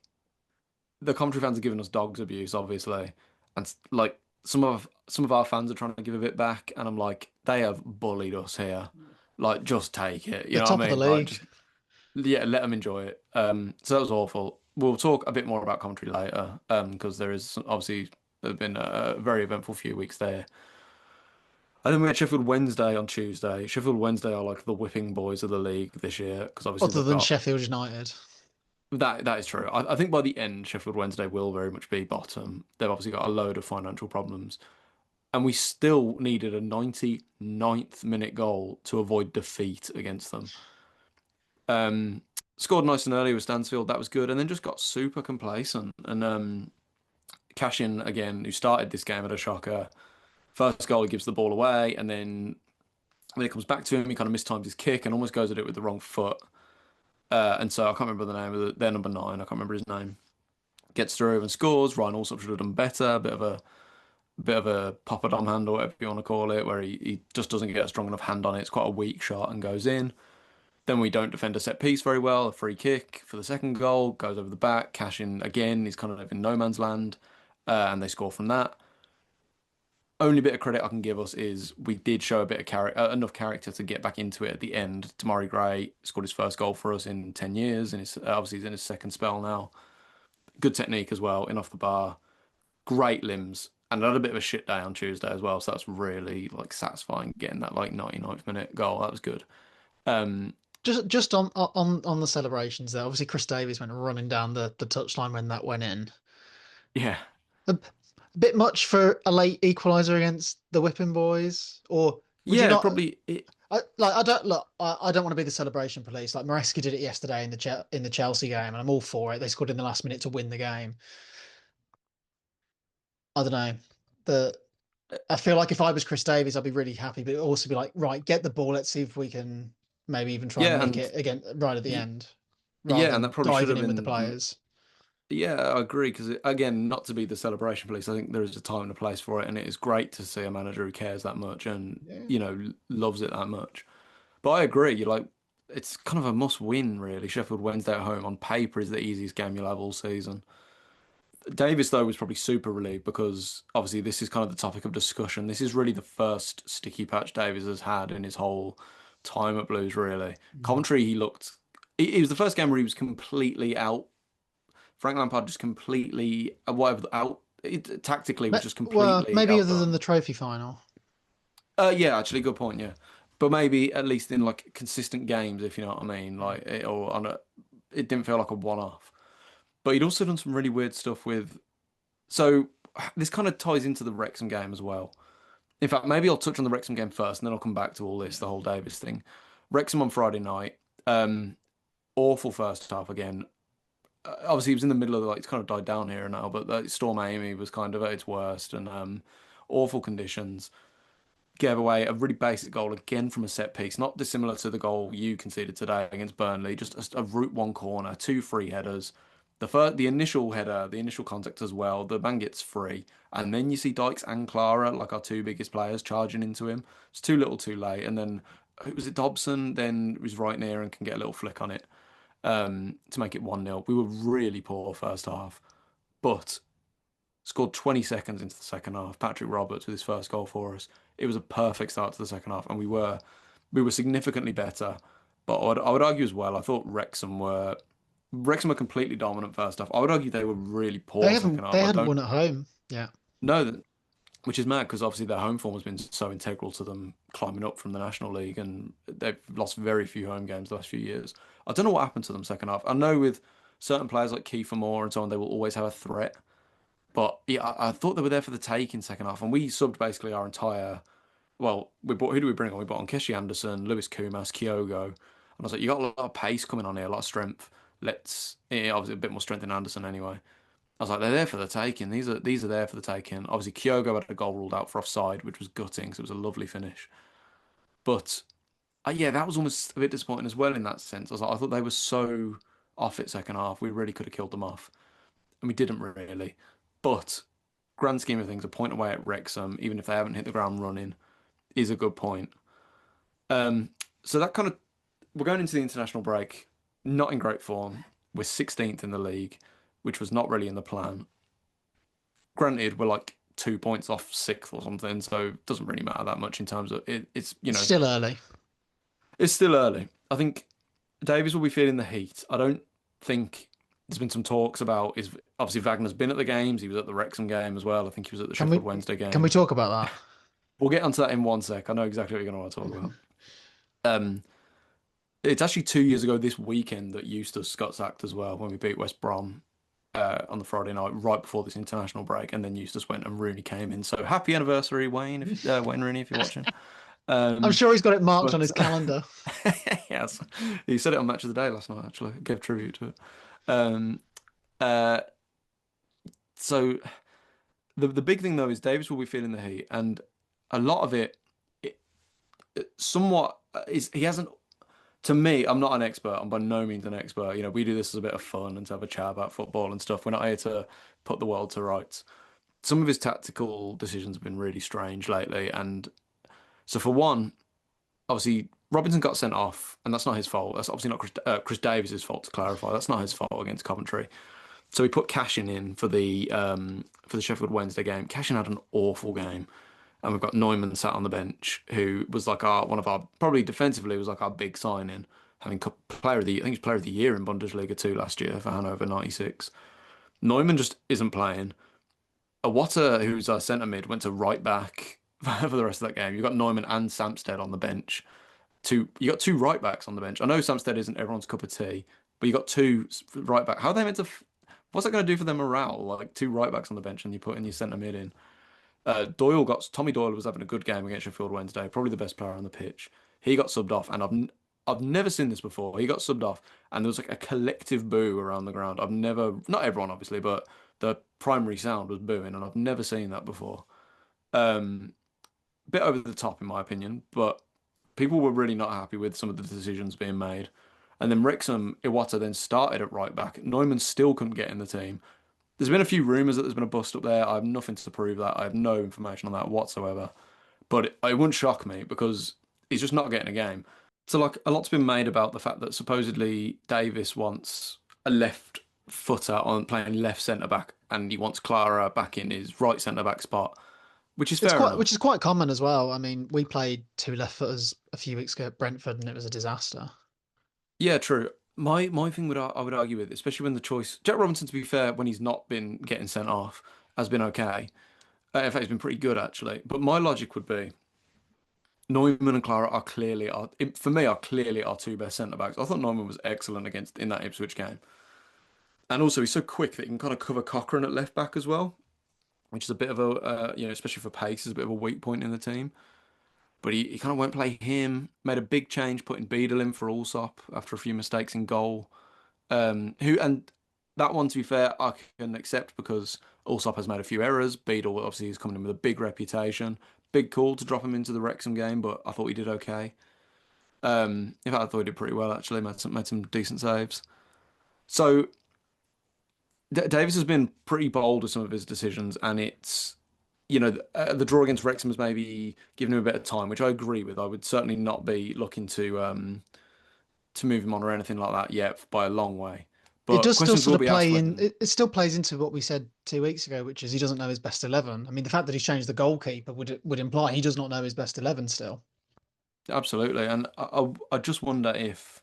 the Coventry fans are giving us dogs abuse, obviously, and like some of our fans are trying to give a bit back, and I'm like, they have bullied us here. Like, just take it. You The know what top of I the mean? Like, league. just yeah, let them enjoy it. So that was awful. We'll talk a bit more about Coventry later, because there is obviously there's been a very eventful few weeks there. And then we had Sheffield Wednesday on Tuesday. Sheffield Wednesday are like the whipping boys of the league this year because obviously Other they've than got Sheffield United. that is true. I think by the end, Sheffield Wednesday will very much be bottom. They've obviously got a load of financial problems. And we still needed a 99th minute goal to avoid defeat against them. Um, Scored nice and early with Stansfield, that was good, and then just got super complacent. And Cashin again, who started this game at a shocker. First goal, he gives the ball away, and then when it comes back to him, he kind of mistimes his kick and almost goes at it with the wrong foot. And so I can't remember the name of their number nine. I can't remember his name. Gets through and scores. Ryan Allsop should have done better. A bit of a poppadom hand or whatever you want to call it, where he just doesn't get a strong enough hand on it. It's quite a weak shot and goes in. Then we don't defend a set piece very well. A free kick for the second goal goes over the back. Cash in again. He's kind of in no man's land, and they score from that. Only bit of credit I can give us is we did show a bit of enough character to get back into it at the end. Tamari Gray scored his first goal for us in 10 years, and obviously he's in his second spell now. Good technique as well, in off the bar, great limbs, and I had a bit of a shit day on Tuesday as well. So that's really like satisfying getting that like 99th minute goal. That was good. Um, just on the celebrations there. Obviously, Chris Davies went running down the touchline when that went in. Yeah. A bit much for a late equaliser against the Whipping Boys, or would you Yeah, not? probably it, I don't look. I don't want to be the celebration police. Like Maresca did it yesterday in the Chelsea game, and I'm all for it. They scored in the last minute to win the game. I don't know. The I feel like if I was Chris Davies, I'd be really happy, but also be like, right, get the ball. Let's see if we can maybe even try and yeah, nick and it again right at the y- end, rather yeah, and that than probably should diving have in with the been. players. Yeah, I agree. Because again, not to be the celebration police, I think there is a time and a place for it, and it is great to see a manager who cares that much and Yeah. loves it that much. But I agree. You like, it's kind of a must win, really. Sheffield Wednesday at home on paper is the easiest game you'll have all season. Davis, though, was probably super relieved because obviously this is kind of the topic of discussion. This is really the first sticky patch Davis has had in his whole time at Blues, really. Mm. Coventry, he looked. It was the first game where he was completely out. Frank Lampard just completely, whatever, out. Tactically was just Well, completely maybe other than the outdone. trophy final. Yeah, actually, good point. Yeah, but maybe at least in like consistent games, if you know what I mean. Like, or on a, it didn't feel like a one-off. But he'd also done some really weird stuff with. So this kind of ties into the Wrexham game as well. In fact, maybe I'll touch on the Wrexham game first, and then I'll come back to all this, the whole Davis thing. Wrexham on Friday night. Awful first half again. Obviously, he was in the middle of the, like, it's kind of died down here now, but Storm Amy was kind of at its worst and awful conditions. Gave away a really basic goal again from a set piece, not dissimilar to the goal you conceded today against Burnley. Just a route one corner, two free headers. The initial header, the initial contact as well. The man gets free, and then you see Dykes and Clara, like our two biggest players, charging into him. It's too little, too late. And then who was it? Dobson then was right near and can get a little flick on it to make it 1-0. We were really poor first half, but scored 20 seconds into the second half. Patrick Roberts with his first goal for us. It was a perfect start to the second half, and we were significantly better. But I would argue as well. I thought Wrexham were completely dominant first half. I would argue they were really They poor second haven't half. they I hadn't don't won at home. Yeah. know that, which is mad because obviously their home form has been so integral to them climbing up from the National League, and they've lost very few home games the last few years. I don't know what happened to them second half. I know with certain players like Kiefer Moore and so on, they will always have a threat. But yeah, I thought they were there for the take in second half, and we subbed basically our entire. Well, we bought who do we bring on? We bought on Keshi Anderson, Lewis Kumas, Kyogo, and I was like, you got a lot of pace coming on here, a lot of strength. Obviously a bit more strength than Anderson anyway. I was like, they're there for the taking. These are there for the taking. Obviously, Kyogo had a goal ruled out for offside, which was gutting, so it was a lovely finish. But yeah, that was almost a bit disappointing as well in that sense. I thought they were so off it second half. We really could have killed them off, and we didn't really. But grand scheme of things, a point away at Wrexham, even if they haven't hit the ground running, is a good point. Um, so that kind of we're going into the international break, not in great form. We're 16th in the league, which was not really in the plan. Granted, we're like 2 points off sixth or something, so it doesn't really matter that much in terms of it. It's still early. It's still early. I think Davies will be feeling the heat. I don't think there's been some talks about is obviously Wagner's been at the games. He was at the Wrexham game as well. I think he was at the Can Sheffield we Wednesday can we game. talk about We'll get onto that in one sec. I know exactly what you're going to want to talk that? about. Um, it's actually 2 years ago this weekend that Eustace got sacked as well when we beat West Brom on the Friday night, right before this international break, and then Eustace went and Rooney came in. So happy anniversary, Wayne, if Wayne Rooney, if you're watching. I'm Um, sure he's got it marked on but his calendar. yes, he said it on Match of the Day last night. Actually, gave tribute to it. Um, uh, so the big thing though is Davis will be feeling the heat, and a lot of it somewhat is he hasn't. To me, I'm not an expert. I'm by no means an expert. We do this as a bit of fun and to have a chat about football and stuff. We're not here to put the world to rights. Some of his tactical decisions have been really strange lately, and so for one, obviously Robinson got sent off, and that's not his fault. That's obviously not Chris Davies' fault, to clarify. That's not his fault against Coventry. So he put Cashin in for the Sheffield Wednesday game. Cashin had an awful game, and we've got Neumann sat on the bench, who was like our one of our probably defensively was like our big signing, having player of the I think he's player of the year in Bundesliga 2 last year for Hanover 96. Neumann just isn't playing. Awata, who's our centre mid, went to right back for the rest of that game. You've got Neumann and Samstead on the bench. you got two right backs on the bench. I know Samstead isn't everyone's cup of tea, but you got two right back. How are they meant to? What's that going to do for their morale? Like two right backs on the bench and you put in your centre mid in. Tommy Doyle was having a good game against Sheffield Wednesday, probably the best player on the pitch. He got subbed off, and I've never seen this before. He got subbed off, and there was like a collective boo around the ground. I've never, not everyone obviously, but the primary sound was booing, and I've never seen that before. Um, Bit over the top in my opinion, but people were really not happy with some of the decisions being made. And then Wrexham, Iwata then started at right back. Neumann still couldn't get in the team. There's been a few rumours that there's been a bust up there. I have nothing to prove that. I have no information on that whatsoever. But it wouldn't shock me because he's just not getting a game. So like a lot's been made about the fact that supposedly Davies wants a left footer on playing left centre back, and he wants Clara back in his right centre back spot, which is fair Which enough. is quite common as well. I mean, we played two left footers a few weeks ago at Brentford, and it was a disaster. Yeah, true. My thing I would argue with, especially when the choice Jack Robinson, to be fair, when he's not been getting sent off, has been okay. In fact, he's been pretty good actually. But my logic would be Neumann and Clara are clearly for me are clearly our two best centre backs. I thought Neumann was excellent against in that Ipswich game, and also he's so quick that he can kind of cover Cochrane at left back as well, which is a bit of a especially for pace, is a bit of a weak point in the team. But he kind of won't play him. Made a big change, putting Beadle in for Allsop after a few mistakes in goal. Who and that one, to be fair, I can accept because Allsop has made a few errors. Beadle obviously is coming in with a big reputation. Big call to drop him into the Wrexham game, but I thought he did okay. In fact, I thought he did pretty well actually. Made some decent saves. So Davis has been pretty bold with some of his decisions, and it's the draw against Wrexham has maybe given him a bit of time, which I agree with. I would certainly not be looking to move him on or anything like that yet by a long way. It But does still questions sort will of be asked play in. when It still plays into what we said 2 weeks ago, which is he doesn't know his best 11. I mean, the fact that he's changed the goalkeeper would imply he does not know his best 11 still. absolutely, and I just wonder if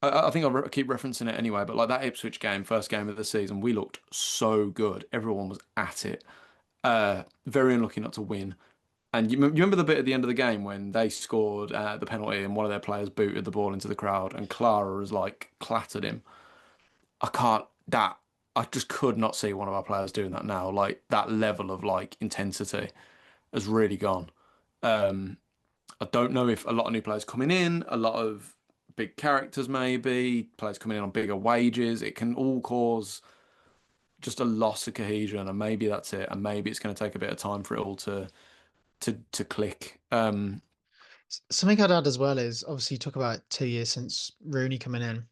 I think I keep referencing it anyway, but like that Ipswich game, first game of the season, we looked so good. Everyone was at it. Very unlucky not to win. And you remember the bit at the end of the game when they scored the penalty and one of their players booted the ball into the crowd and Clara has like clattered him. I can't that I just could not see one of our players doing that now. Like that level of like intensity has really gone. Um, I don't know if a lot of new players coming in, a lot of big characters maybe, players coming in on bigger wages, it can all cause just a loss of cohesion and maybe that's it. And maybe it's going to take a bit of time for it all to click. Something I'd add as well is obviously you talk about 2 years since Rooney coming in.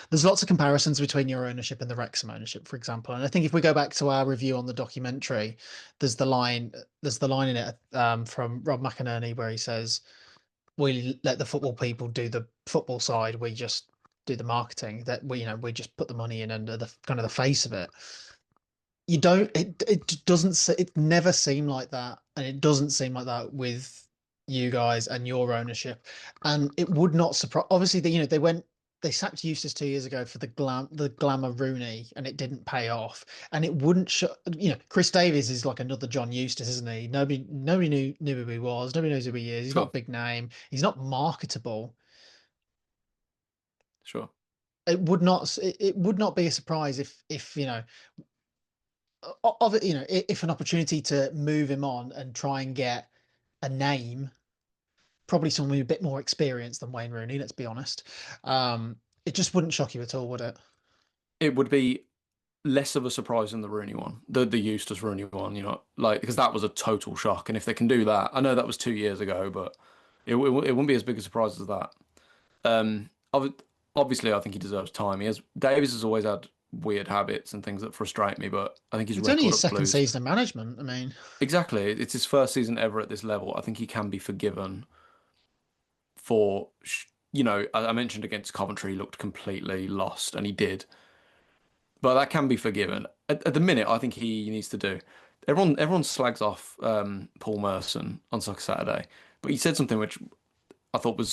There's lots of comparisons between your ownership and the Wrexham ownership, for example. And I think if we go back to our review on the documentary, there's the line in it from Rob McInerney where he says, "We let the football people do the football side. We just do the marketing. That we just put the money in under the kind of the face of it." You don't it doesn't it never seemed like that, and it doesn't seem like that with you guys and your ownership. And it would not surprise, obviously, they sacked Eustace 2 years ago for the glamour Rooney, and it didn't pay off. And it wouldn't show, Chris Davies is like another John Eustace, isn't he? Nobody knew who he was. Nobody knows who he is. He's not a Sure, big name. He's not marketable. sure. It would not be a surprise if of it, if an opportunity to move him on and try and get a name, probably someone with a bit more experience than Wayne Rooney, let's be honest. It just wouldn't shock you at all, would it? It would be less of a surprise than the Rooney one, the Eustace Rooney one, like because that was a total shock. And if they can do that, I know that was 2 years ago, but it wouldn't be as big a surprise as that. Um, obviously, I think he deserves time. Davies has always had weird habits and things that frustrate me, but I think his It's only record his at the second Blues, season of management. I mean, exactly, it's his first season ever at this level. I think he can be forgiven for, I mentioned against Coventry, he looked completely lost, and he did. But that can be forgiven. At the minute, I think he needs to do. Everyone slags off Paul Merson on Soccer Saturday, but he said something which I thought was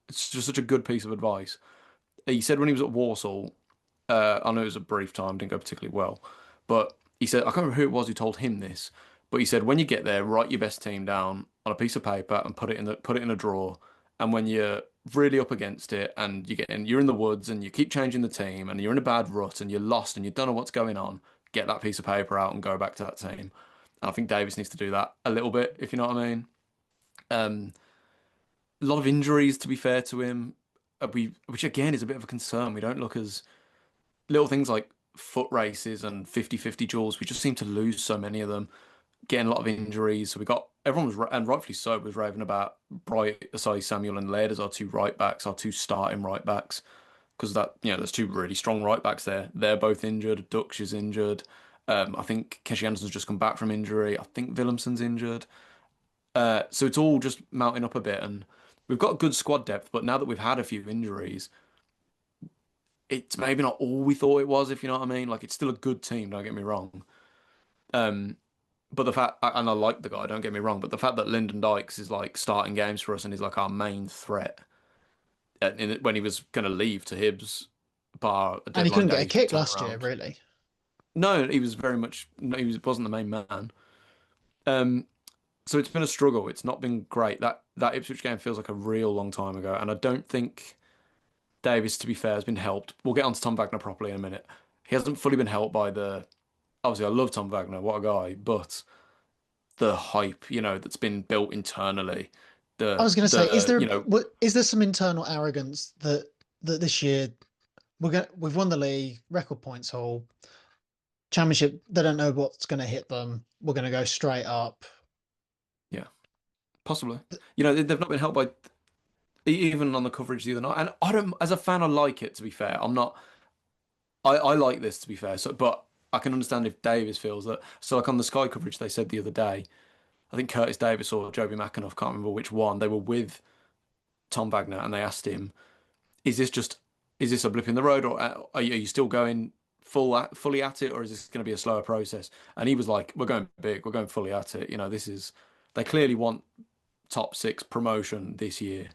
it's just such a good piece of advice. He said when he was at Warsaw, I know it was a brief time, didn't go particularly well, but he said I can't remember who it was who told him this, but he said when you get there, write your best team down on a piece of paper and put it in a drawer, And when you're really up against it and you're in the woods and you keep changing the team and you're in a bad rut and you're lost and you don't know what's going on, get that piece of paper out and go back to that team. And I think Davies needs to do that a little bit, if you know what I mean. Um, a lot of injuries, to be fair to him, which again is a bit of a concern. We don't look as little things like foot races and 50-50 duels. We just seem to lose so many of them, getting a lot of injuries. So we got everyone was and rightfully so was raving about Samuel and Laird as our two right backs, our two starting right backs, because there's two really strong right backs there. They're both injured. Dux is injured. I think Keshi Anderson's just come back from injury. I think Willemsen's injured. So it's all just mounting up a bit, and we've got good squad depth. But now that we've had a few injuries, it's maybe not all we thought it was, if you know what I mean. Like it's still a good team. Don't get me wrong. Um, But the fact, and I like the guy, don't get me wrong, but the fact that Lyndon Dykes is like starting games for us and is like our main threat when he was going to leave to Hibs, bar a And he deadline couldn't get a day kick last year, turnaround. really. No, he was very much, no, wasn't the main man. Um, so it's been a struggle. It's not been great. That Ipswich game feels like a real long time ago, and I don't think Davies, to be fair, has been helped. We'll get on to Tom Wagner properly in a minute. He hasn't fully been helped by the. Obviously, I love Tom Wagner, what a guy, but the hype, that's been built internally. I The was going to say, the you know is there some internal arrogance that this year we've won the league, record points haul, championship? They don't know what's going to hit them. We're going to go straight up. yeah, possibly. They've not been helped by even on the coverage the other night. And I don't, as a fan, I like it. To be fair, I'm not. I like this to be fair. So, but I can understand if Davies feels that. So, like on the Sky coverage, they said the other day, I think Curtis Davis or Joby McAnuff, can't remember which one. They were with Tom Wagner and they asked him, "Is this just is this a blip in the road, or are you still going fully at it, or is this going to be a slower process?" And he was like, "We're going big. We're going fully at it. This is they clearly want top six promotion this year,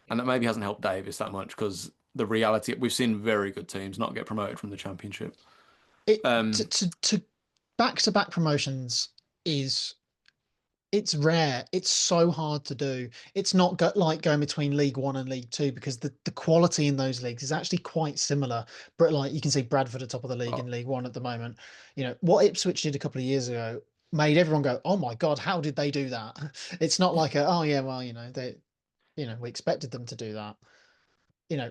and that maybe hasn't helped Davis that much because the reality we've seen very good teams not get promoted from the championship. It Um, to back-to-back promotions is it's rare. It's so hard to do. It's not like going between League One and League Two because the quality in those leagues is actually quite similar. But like you can see Bradford at top of the league in oh, League One at the moment. What Ipswich did a couple of years ago made everyone go, "Oh my God, how did they do that?" It's not like oh yeah, well, we expected them to do that.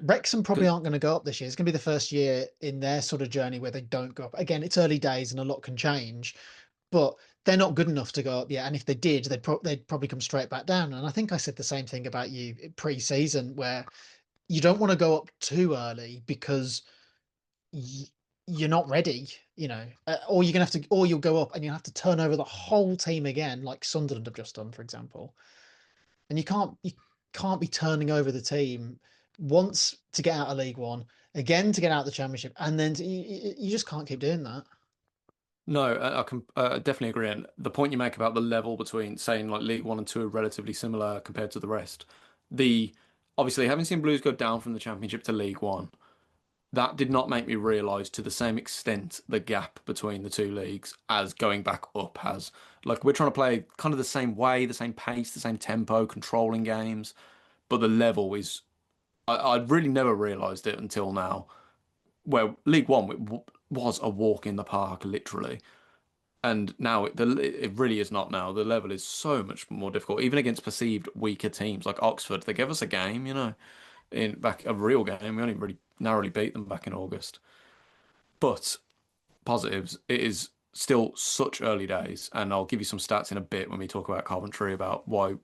Wrexham probably 'cause- aren't going to go up this year. It's going to be the first year in their sort of journey where they don't go up. Again, it's early days and a lot can change, but they're not good enough to go up yet. And if they did, they'd probably come straight back down. And I think I said the same thing about you pre-season, where you don't want to go up too early because y you're not ready, or you're gonna have to, or you'll go up and you'll have to turn over the whole team again, like Sunderland have just done, for example. And you can't be turning over the team once to get out of League One, again to get out of the Championship, and then you just can't keep doing that. no, I can definitely agree. And the point you make about the level between saying like League One and Two are relatively similar compared to the rest, the obviously having seen Blues go down from the Championship to League One. That did not make me realise to the same extent the gap between the two leagues as going back up has. Like we're trying to play kind of the same way, the same pace, the same tempo, controlling games, but the level is. I really never realised it until now, where League One was a walk in the park, literally, and now it really is not. Now the level is so much more difficult, even against perceived weaker teams like Oxford. They gave us a game, in back a real game. We only really narrowly beat them back in August. But positives, it is still such early days, and I'll give you some stats in a bit when we talk about Coventry about why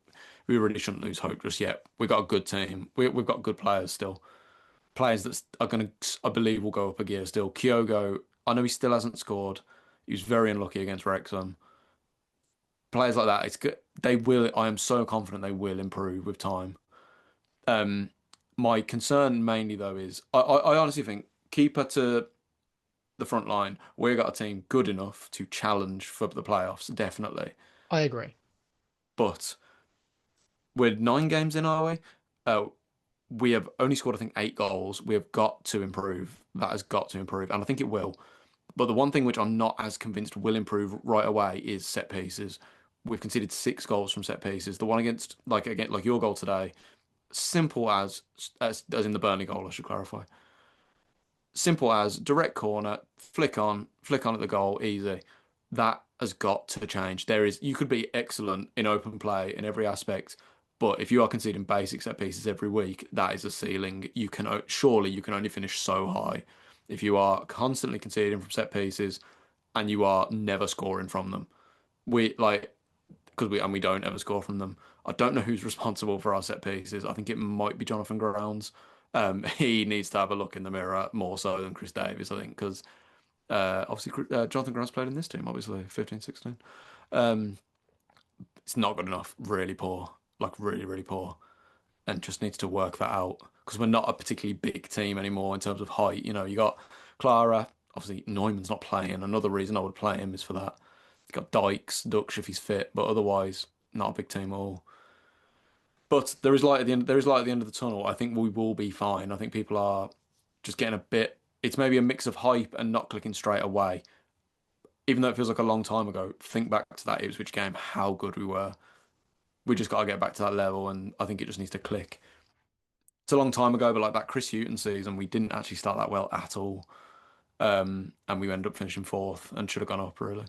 we really shouldn't lose hope just yet. We've got a good team. We've got good players still. Players that are going to, I believe, will go up a gear still. Kyogo, I know he still hasn't scored. He was very unlucky against Wrexham. Players like that, it's good. They will. I am so confident they will improve with time. Um, my concern mainly though is I honestly think keeper to the front line, we've got a team good enough to challenge for the playoffs, definitely. I agree. But we're 9 games in, are we? Uh, we have only scored, I think, 8 goals. We have got to improve. That has got to improve, and I think it will. But the one thing which I'm not as convinced will improve right away is set pieces. We've conceded 6 goals from set pieces. The one against, like again, like your goal today. simple as in the Burnley goal, I should clarify. Simple as direct corner, flick on at the goal, easy. That has got to change. You could be excellent in open play in every aspect, but if you are conceding basic set pieces every week, that is a ceiling. Surely you can only finish so high if you are constantly conceding from set pieces and you are never scoring from them. We like because we don't ever score from them. I don't know who's responsible for our set pieces. I think it might be Jonathan Grounds. He needs to have a look in the mirror more so than Chris Davies, I think, because obviously Jonathan Grounds played in this team, obviously 15, 16. Um, it's not good enough. Really poor, like really, really poor, and just needs to work that out because we're not a particularly big team anymore in terms of height. You know, you got Clara. Obviously, Neumann's not playing. Another reason I would play him is for that. You got Dykes, Dux if he's fit, but otherwise not a big team at all. But there is light at the end. There is light at the end of the tunnel. I think we will be fine. I think people are just getting a bit. It's maybe a mix of hype and not clicking straight away. Even though it feels like a long time ago, think back to that Ipswich game, how good we were. We just got to get back to that level, and I think it just needs to click. It's a long time ago, but like that Chris Hughton season, we didn't actually start that well at all, and we ended up finishing fourth and should have gone up really.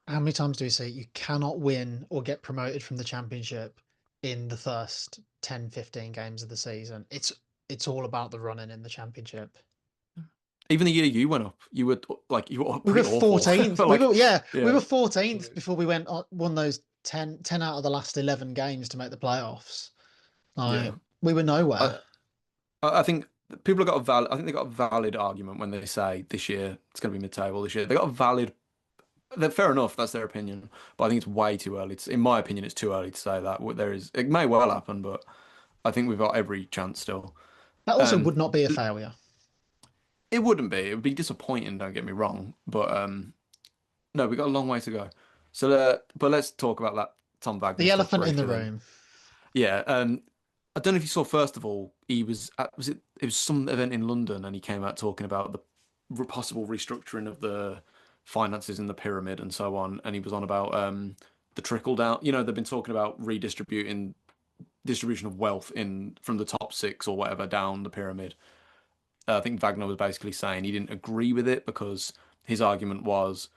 How many times do we say you cannot win or get promoted from the championship in the first 10, 15 games of the season? It's all about the running in the championship. Even the year you went up, you were We were pretty awful. 14th. We Like, were yeah, we yeah, were 14th before we won those 10 out of the last 11 games to make the playoffs. yeah. Like we were nowhere. I I think people have got a valid. I think they got a valid argument when they say this year it's going to be mid-table this year. They got a valid. They're fair enough. That's their opinion, but I think it's way too early. In my opinion, it's too early to say that. There is, it may well happen, but I think we've got every chance still. That also Um, would not be a failure. it wouldn't be. It would be disappointing. Don't get me wrong, but no, we've got a long way to go. So, but let's talk about that Tom Wagner The stuff elephant in the briefly then. room. Yeah. I don't know if you saw. First of all, he was at, was it? It was some event in London, and he came out talking about the possible restructuring of the finances in the pyramid and so on. And he was on about the trickle down. You know, they've been talking about redistributing distribution of wealth in from the top six or whatever down the pyramid. I think Wagner was basically saying he didn't agree with it because his argument was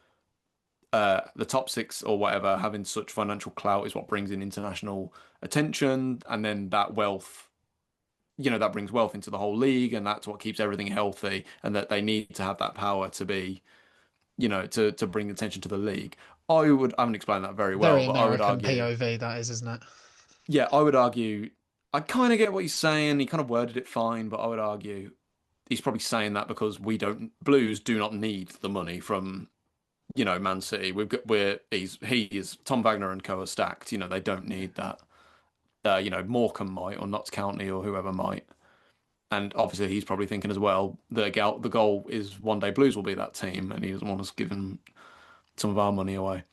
the top six or whatever having such financial clout is what brings in international attention, and then that wealth, that brings wealth into the whole league, and that's what keeps everything healthy, and that they need to have that power to be, to bring attention to the league. I haven't explained that very well, Very but I would American argue, POV, that is, isn't it? yeah, I would argue, I kind of get what he's saying. He kind of worded it fine, but I would argue he's probably saying that because Blues do not need the money from Man City. He is Tom Wagner and co are stacked. They don't need that. Morecambe might or Notts County or whoever might. And obviously he's probably thinking as well, the goal is one day Blues will be that team, and he doesn't want us giving some of our money away.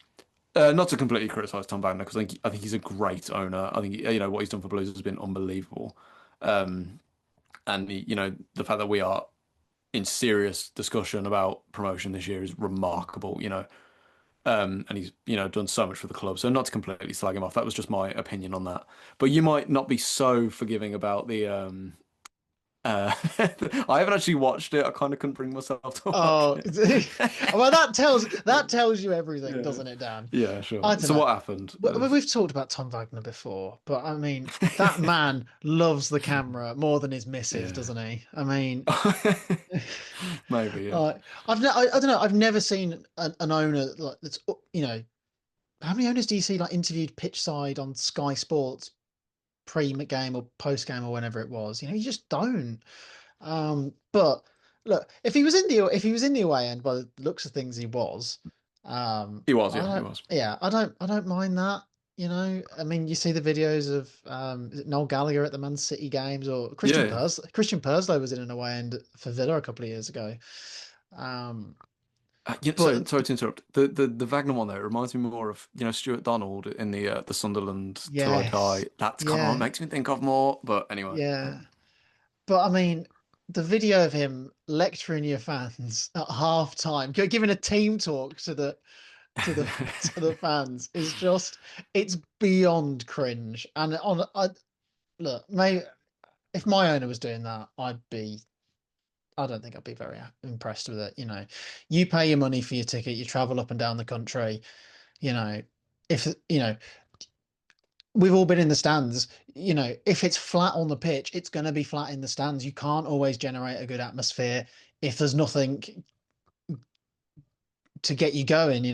Not to completely criticise Tom Wagner because I think he's a great owner. I think what he's done for Blues has been unbelievable. And the fact that we are in serious discussion about promotion this year is remarkable. And he's done so much for the club. So not to completely slag him off. That was just my opinion on that. But you might not be so forgiving about the. I haven't actually watched it. I kind of couldn't bring myself to watch Oh, it. well, that tells you everything, Yeah, doesn't it, Dan? yeah, sure. I don't So know. what happened? We've talked about Tom Wagner before, but I mean, that man loves the camera more than his missus, Yeah, doesn't he? I mean, maybe. Yeah, like I don't know. I've never seen an owner like that's how many owners do you see like interviewed pitch side on Sky Sports pre-game or post-game or whenever it was? You just don't. But look, if he was in the away end by the looks of things, he was. he was. I Yeah, he don't. was. Yeah, I don't mind that. I mean, you see the videos of is it Noel Gallagher at the Man City games, or Yeah, yeah. Christian Purslow was in an away end for Villa a couple of years ago. Um, So but sorry to interrupt. The Wagner one though, it reminds me more of Stuart Donald in the Sunderland Till I Die. yes, That's kind of what it yeah, makes me think of more. But anyway, yeah. But I mean, the video of him lecturing your fans at half time, giving a team talk to the to the fans is just it's beyond cringe. And look, maybe if my owner was doing that, I don't think I'd be very impressed with it. You pay your money for your ticket, you travel up and down the country, you know, if, we've all been in the stands, if it's flat on the pitch, it's going to be flat in the stands. You can't always generate a good atmosphere if there's nothing to get you going. You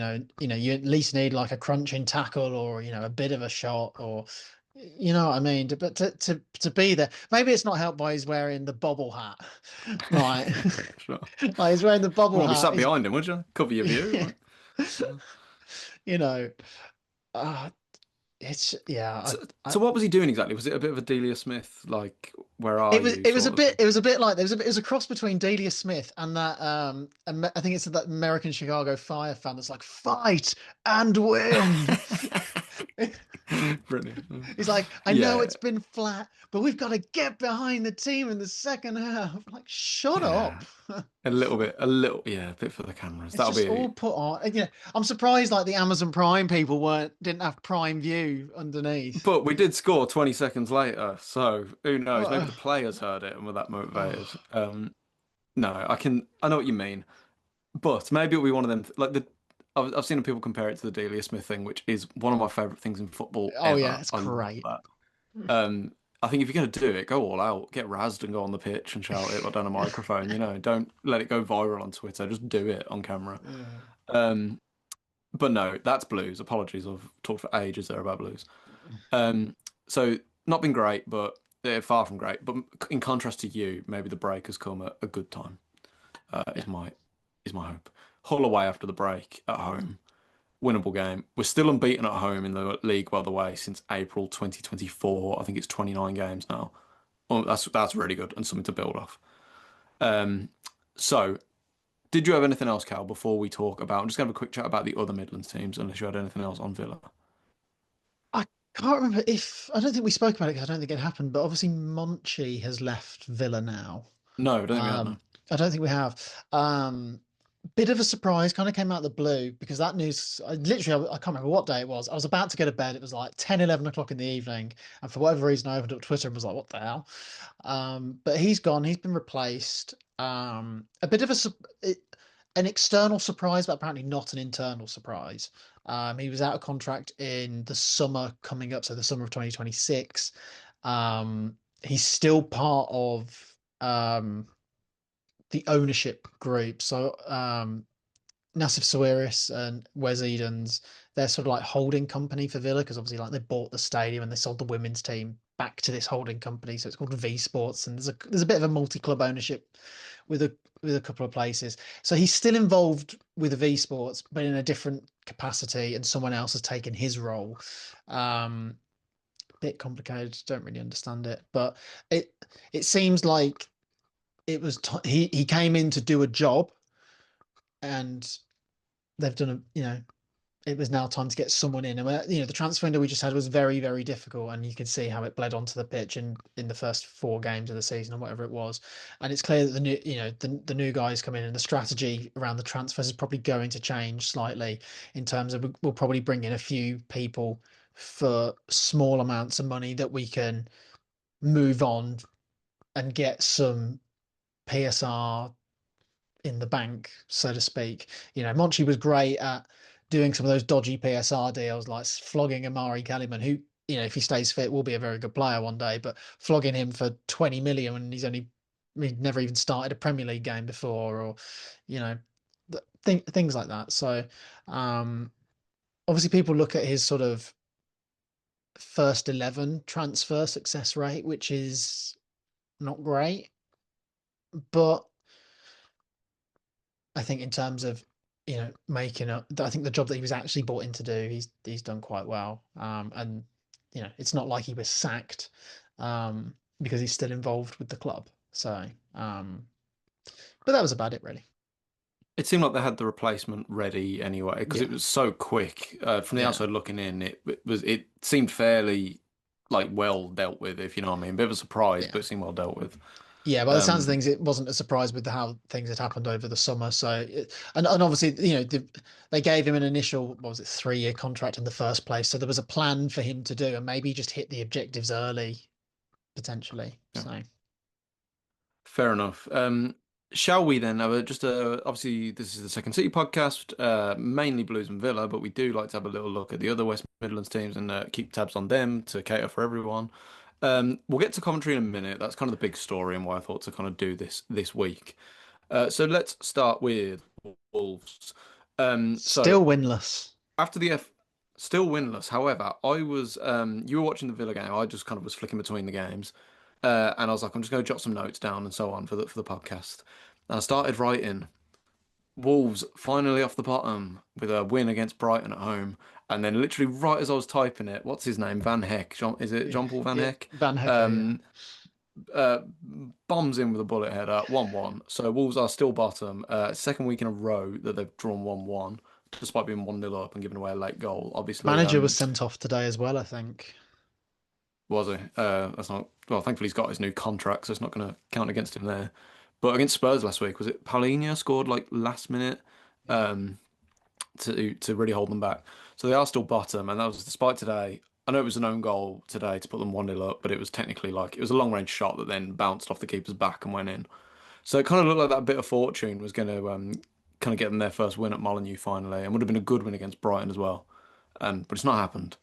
at least need like a crunching tackle or, a bit of a shot or, you know what I mean? But to be there, maybe it's not helped by he's wearing the bobble hat, right? Sure. Like he's wearing the You bobble want to be hat. sat He's, behind him, would you? Cover your view. yeah, Like. you know, uh, it's yeah. So what was he doing exactly? Was it a bit of a Delia Smith, like, where are It was you it was a sort of bit thing? it was a bit like it was a cross between Delia Smith and that I think it's that American Chicago Fire fan that's like fight and win. Brilliant. He's like, I know Yeah, it's been flat, but we've got to get behind the team in the second half. Like, shut up. yeah. A bit for the cameras. It's That'll just all be. put on. I'm surprised like the Amazon Prime people didn't have Prime View underneath. But we did score 20 seconds later, so who knows? Maybe Uh, the players heard it and were that motivated. oh, No, I know what you mean, but maybe it'll be one of them. Like I've seen people compare it to the Delia Smith thing, which is one of my favorite things in football oh yeah, ever. it's I love great. that. I think if you're going to do it, go all out, get razzed and go on the pitch and shout it or down a microphone. Don't let it go viral on Twitter. Just do it on camera. Yeah. Um, but no, that's Blues. Apologies, I've talked for ages there about Blues. So not been great, but far from great. But in contrast to you, maybe the break has come at a good time. Yeah. Is my hope. Hull away after the break at home, winnable game. We're still unbeaten at home in the league, by the way, since April 2024. I think it's 29 games now. Well, that's really good and something to build off. So, did you have anything else, Cal, before we talk about? I'm just going to have a quick chat about the other Midlands teams, unless you had anything else on Villa. I can't remember if I don't think we spoke about it because I don't think it happened, but obviously Monchi has left Villa now. No, I don't think we had no. Um, I don't think we have. Bit of a surprise, kind of came out of the blue because that news, I can't remember what day it was. I was about to go to bed. It was like 10, 11 o'clock in the evening. And for whatever reason, I opened up Twitter and was like, what the hell? But he's gone. He's been replaced. A bit of an external surprise, but apparently not an internal surprise. He was out of contract in the summer coming up, so the summer of 2026. He's still part of the ownership group. So Nassif Sawiris and Wes Edens, they're sort of like holding company for Villa because obviously like they bought the stadium and they sold the women's team back to this holding company. So it's called V Sports, and there's a bit of a multi-club ownership with a couple of places. So he's still involved with the V Sports, but in a different capacity, and someone else has taken his role. Bit complicated, don't really understand it, but it seems like he came in to do a job, and they've done it was now time to get someone in. And the transfer window we just had was very, very difficult, and you can see how it bled onto the pitch in the first 4 games of the season or whatever it was. And it's clear that the new guys come in, and the strategy around the transfers is probably going to change slightly in terms of we'll probably bring in a few people for small amounts of money that we can move on and get some PSR in the bank, so to speak. Monchi was great at doing some of those dodgy PSR deals, like flogging Amari Kellyman, who, if he stays fit, will be a very good player one day, but flogging him for 20 million when he'd never even started a Premier League game before, or, things like that. So, obviously people look at his sort of first 11 transfer success rate, which is not great, but I think in terms of making up, I think the job that he was actually brought in to do, he's done quite well. And it's not like he was sacked, because he's still involved with the club. So, but that was about it really. It seemed like they had the replacement ready anyway because it Yeah, was so quick. From the yeah, outside looking in, it seemed fairly like well dealt with, if you know what I mean. Bit of a surprise, yeah, but it seemed well dealt with. yeah. By the sounds of Um, things, it wasn't a surprise with how things had happened over the summer. So, and obviously, they gave him an initial, what was it, 3-year contract in the first place. So there was a plan for him to do, and maybe he just hit the objectives early potentially. Yeah. So Fair enough. Shall we then have just obviously this is the Second City podcast, mainly Blues and Villa, but we do like to have a little look at the other West Midlands teams and keep tabs on them to cater for everyone. We'll get to Coventry in a minute. That's kind of the big story and why I thought to kind of do this week. So let's start with Wolves. So still winless. after the F, still winless. However, I was you were watching the Villa game. I just kind of was flicking between the games, and I was like, I'm just going to jot some notes down and so on for the podcast. And I started writing Wolves finally off the bottom with a win against Brighton at home, and then literally right as I was typing it, what's his name? Van Heck. Is it Yeah, John Paul Van yeah. Heck? Van Hecke, yeah. Um, uh, Bombs in with a bullet header, 1-1. So Wolves are still bottom. Second week in a row that they've drawn 1-1, despite being 1-0 up and giving away a late goal. Obviously, Manager was sent off today as well, I think. was he? That's not well. Thankfully, he's got his new contract, so it's not going to count against him there. But against Spurs last week, was it Paulinho scored like last minute Yeah. to really hold them back? So they are still bottom, and that was despite today. I know it was an own goal today to put them 1-0 up, but it was technically like it was a long range shot that then bounced off the keeper's back and went in. So it kind of looked like that bit of fortune was going to kind of get them their first win at Molineux finally, and would have been a good win against Brighton as well. But it's not happened.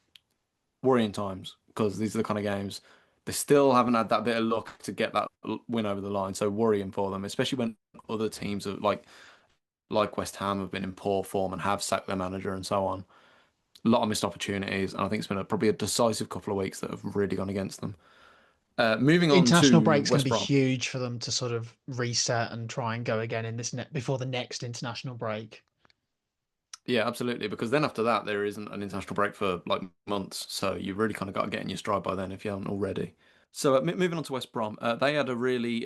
Worrying times because these are the kind of games they still haven't had that bit of luck to get that win over the line. So worrying for them, especially when other teams are like West Ham have been in poor form and have sacked their manager and so on. A lot of missed opportunities, and I think it's been probably a decisive couple of weeks that have really gone against them. Moving on International to break's going to West be Brom. huge for them to sort of reset and try and go again in this net before the next international break. Yeah, absolutely. Because then after that, there isn't an international break for like months. So you've really kind of got to get in your stride by then if you haven't already. So moving on to West Brom, they had a really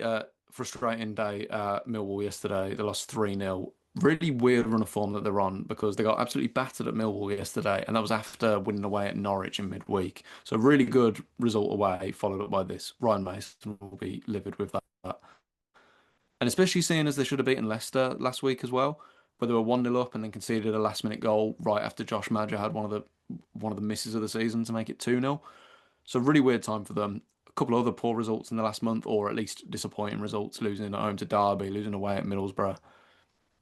frustrating day at Millwall yesterday. They lost 3-0. Really weird run of form that they're on because they got absolutely battered at Millwall yesterday, and that was after winning away at Norwich in midweek. So really good result away, followed up by this. Ryan Mason will be livid with that. And especially seeing as they should have beaten Leicester last week as well, where they were 1-0 up and then conceded a last minute goal right after Josh Maja had one of the misses of the season to make it 2-0. So really weird time for them. A couple of other poor results in the last month, or at least disappointing results, losing at home to Derby, losing away at Middlesbrough.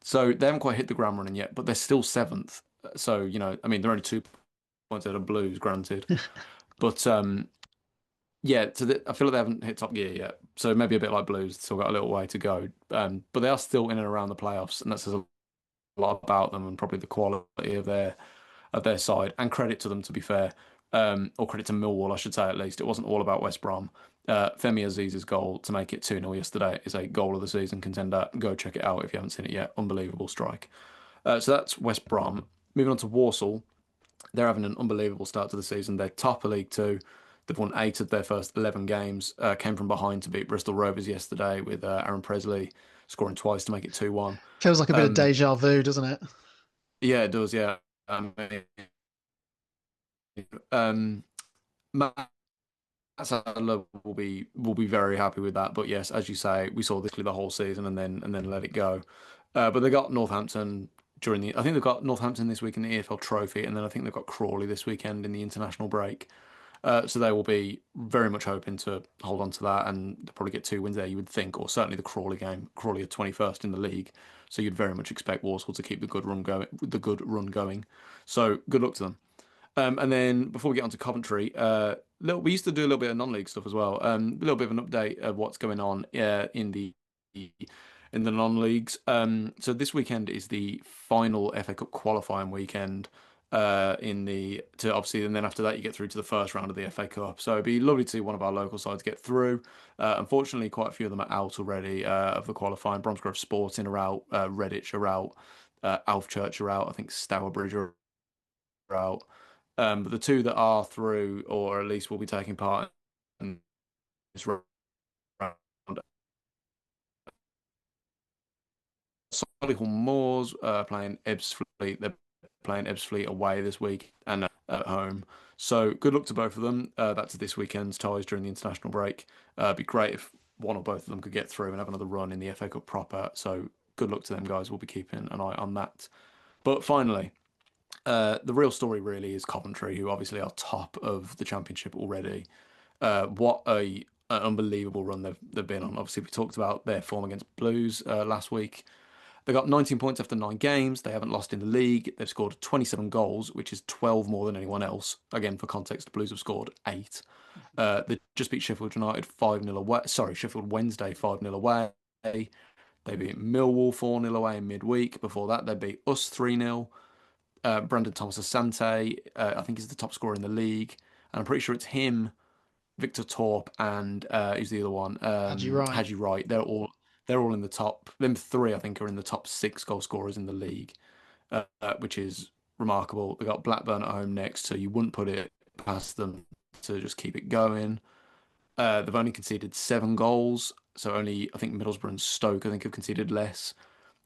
So they haven't quite hit the ground running yet, but they're still seventh. So, I mean, they're only 2 points out of Blues, granted. But yeah, I feel like they haven't hit top gear yet. So maybe a bit like Blues, still got a little way to go. But they are still in and around the playoffs, and that says a lot about them and probably the quality of their side. And credit to them, to be fair, or credit to Millwall, I should say at least. It wasn't all about West Brom. Femi Aziz's goal to make it 2-0 yesterday is a goal of the season contender. Go check it out if you haven't seen it yet. Unbelievable strike. So that's West Brom. Moving on to Walsall, they're having an unbelievable start to the season. They're top of League Two. They've won 8 of their first 11 games. Came from behind to beat Bristol Rovers yesterday with Aaron Presley scoring twice to make it 2-1. Feels like a bit of Um, deja vu, doesn't it? yeah, it does. Yeah. Um, Matt Sadler will be very happy with that. But yes, as you say, we saw this the whole season and then let it go. But they got Northampton I think they've got Northampton this week in the EFL Trophy, and then I think they've got Crawley this weekend in the international break. So they will be very much hoping to hold on to that, and they'll probably get 2 wins there, you would think, or certainly the Crawley game. Crawley are 21st in the league, so you'd very much expect Walsall to keep the good run going. The good run going. So good luck to them. And then before we get on to Coventry, we used to do a little bit of non-league stuff as well. A little bit of an update of what's going on in the non-leagues. So this weekend is the final FA Cup qualifying weekend. To obviously, and then after that you get through to the first round of the FA Cup. So it'd be lovely to see one of our local sides get through. Unfortunately, quite a few of them are out already of the qualifying. Bromsgrove Sporting are out, Redditch are out, Alfchurch are out. I think Stourbridge are out. But the two that are through, or at least will be taking part in this round, Solihull Moors playing Ebbsfleet. They're playing Ebbsfleet away this week and at home. So good luck to both of them. That's this weekend's ties during the international break. It'd be great if one or both of them could get through and have another run in the FA Cup proper. So good luck to them guys. We'll be keeping an eye on that. But finally, the real story really is Coventry, who obviously are top of the championship already. What a an unbelievable run they've been on. Obviously, we talked about their form against Blues last week. They got 19 points after 9 games. They haven't lost in the league. They've scored 27 goals, which is 12 more than anyone else. Again, for context, the Blues have scored 8. They just beat Sheffield United 5-0 away. Sorry, Sheffield Wednesday 5-0 away. They beat Millwall 4-0 away in midweek. Before that, they beat us 3-0. Brandon Thomas Asante, I think he's the top scorer in the league. And I'm pretty sure it's him, Victor Torp, and who's the other one? Had you right? Haji Wright. They're all in the top. Them three, I think, are in the top 6 goal scorers in the league, which is remarkable. They got Blackburn at home next, so you wouldn't put it past them to just keep it going. They've only conceded 7 goals, so only I think Middlesbrough and Stoke I think have conceded less.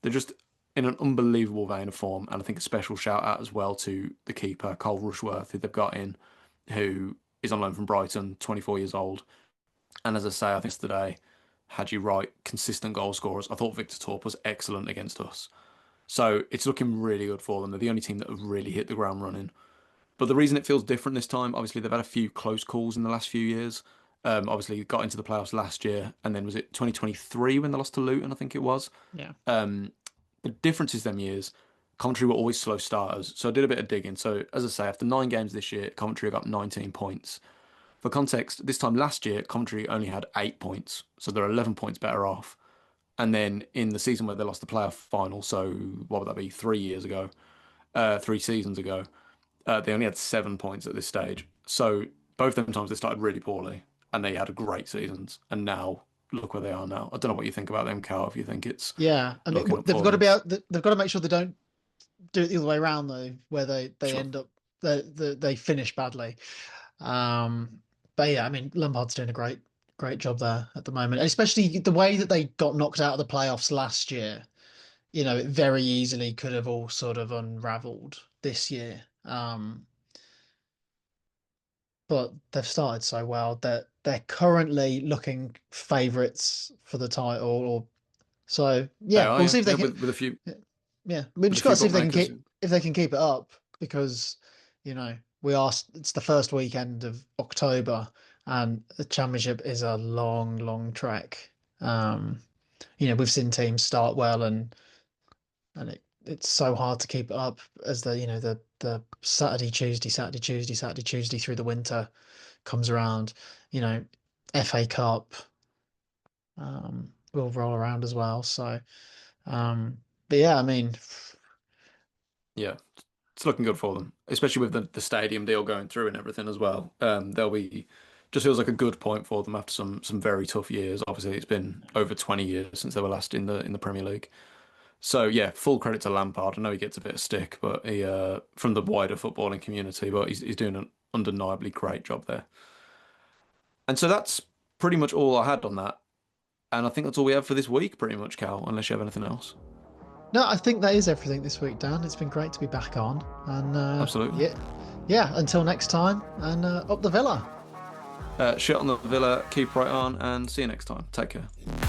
They're just in an unbelievable vein of form, and I think a special shout out as well to the keeper Cole Rushworth, who they've got in, who is on loan from Brighton, 24 years old. And as I say, I think yesterday, Haji Wright, consistent goal scorers. I thought Victor Torp was excellent against us. So it's looking really good for them. They're the only team that have really hit the ground running. But the reason it feels different this time, obviously, they've had a few close calls in the last few years. Obviously, got into the playoffs last year, and then was it 2023 when they lost to Luton, I think it was. Yeah. The difference is them years, Coventry were always slow starters. So I did a bit of digging. So as I say, after 9 games this year, Coventry got 19 points. For context, this time last year, Coventry only had 8 points. So they're 11 points better off. And then in the season where they lost the playoff final, so what would that be, 3 years ago, 3 seasons ago, they only had 7 points at this stage. So both them times they started really poorly and they had great seasons. And now look where they are now. I don't know what you think about them, Cal, if you think it's Yeah, I mean, looking up they've for got to them. be out. They've got to make sure they don't do it the other way around though, where they Sure. end up they finish badly. But yeah, I mean, Lampard's doing a great job there at the moment, and especially the way that they got knocked out of the playoffs last year. It very easily could have all sort of unraveled this year. But they've started so well that they're currently looking favourites for the title. Or so They yeah, are, we'll yeah. see if they Yeah, can. with a few Yeah, we with a just got to few see if they can bookmakers. keep it up because we are it's the first weekend of October and the championship is a long trek. Um, we've seen teams start well and it's so hard to keep it up as the Saturday Tuesday through the winter comes around. You know, FA Cup will roll around as well. So, but yeah, I mean, Yeah, it's looking good for them, especially with the stadium deal going through and everything as well. They'll be just feels like a good point for them after some very tough years. Obviously, it's been over 20 years since they were last in the Premier League. So yeah, full credit to Lampard. I know he gets a bit of stick, but he from the wider footballing community, but he's doing an undeniably great job there. And so that's pretty much all I had on that. And I think that's all we have for this week, pretty much, Cal, unless you have anything else. no, I think that is everything this week, Dan. It's been great to be back on, and Absolutely. yeah. Until next time, and up the Villa. Shit on the Villa, keep right on, and see you next time. Take care.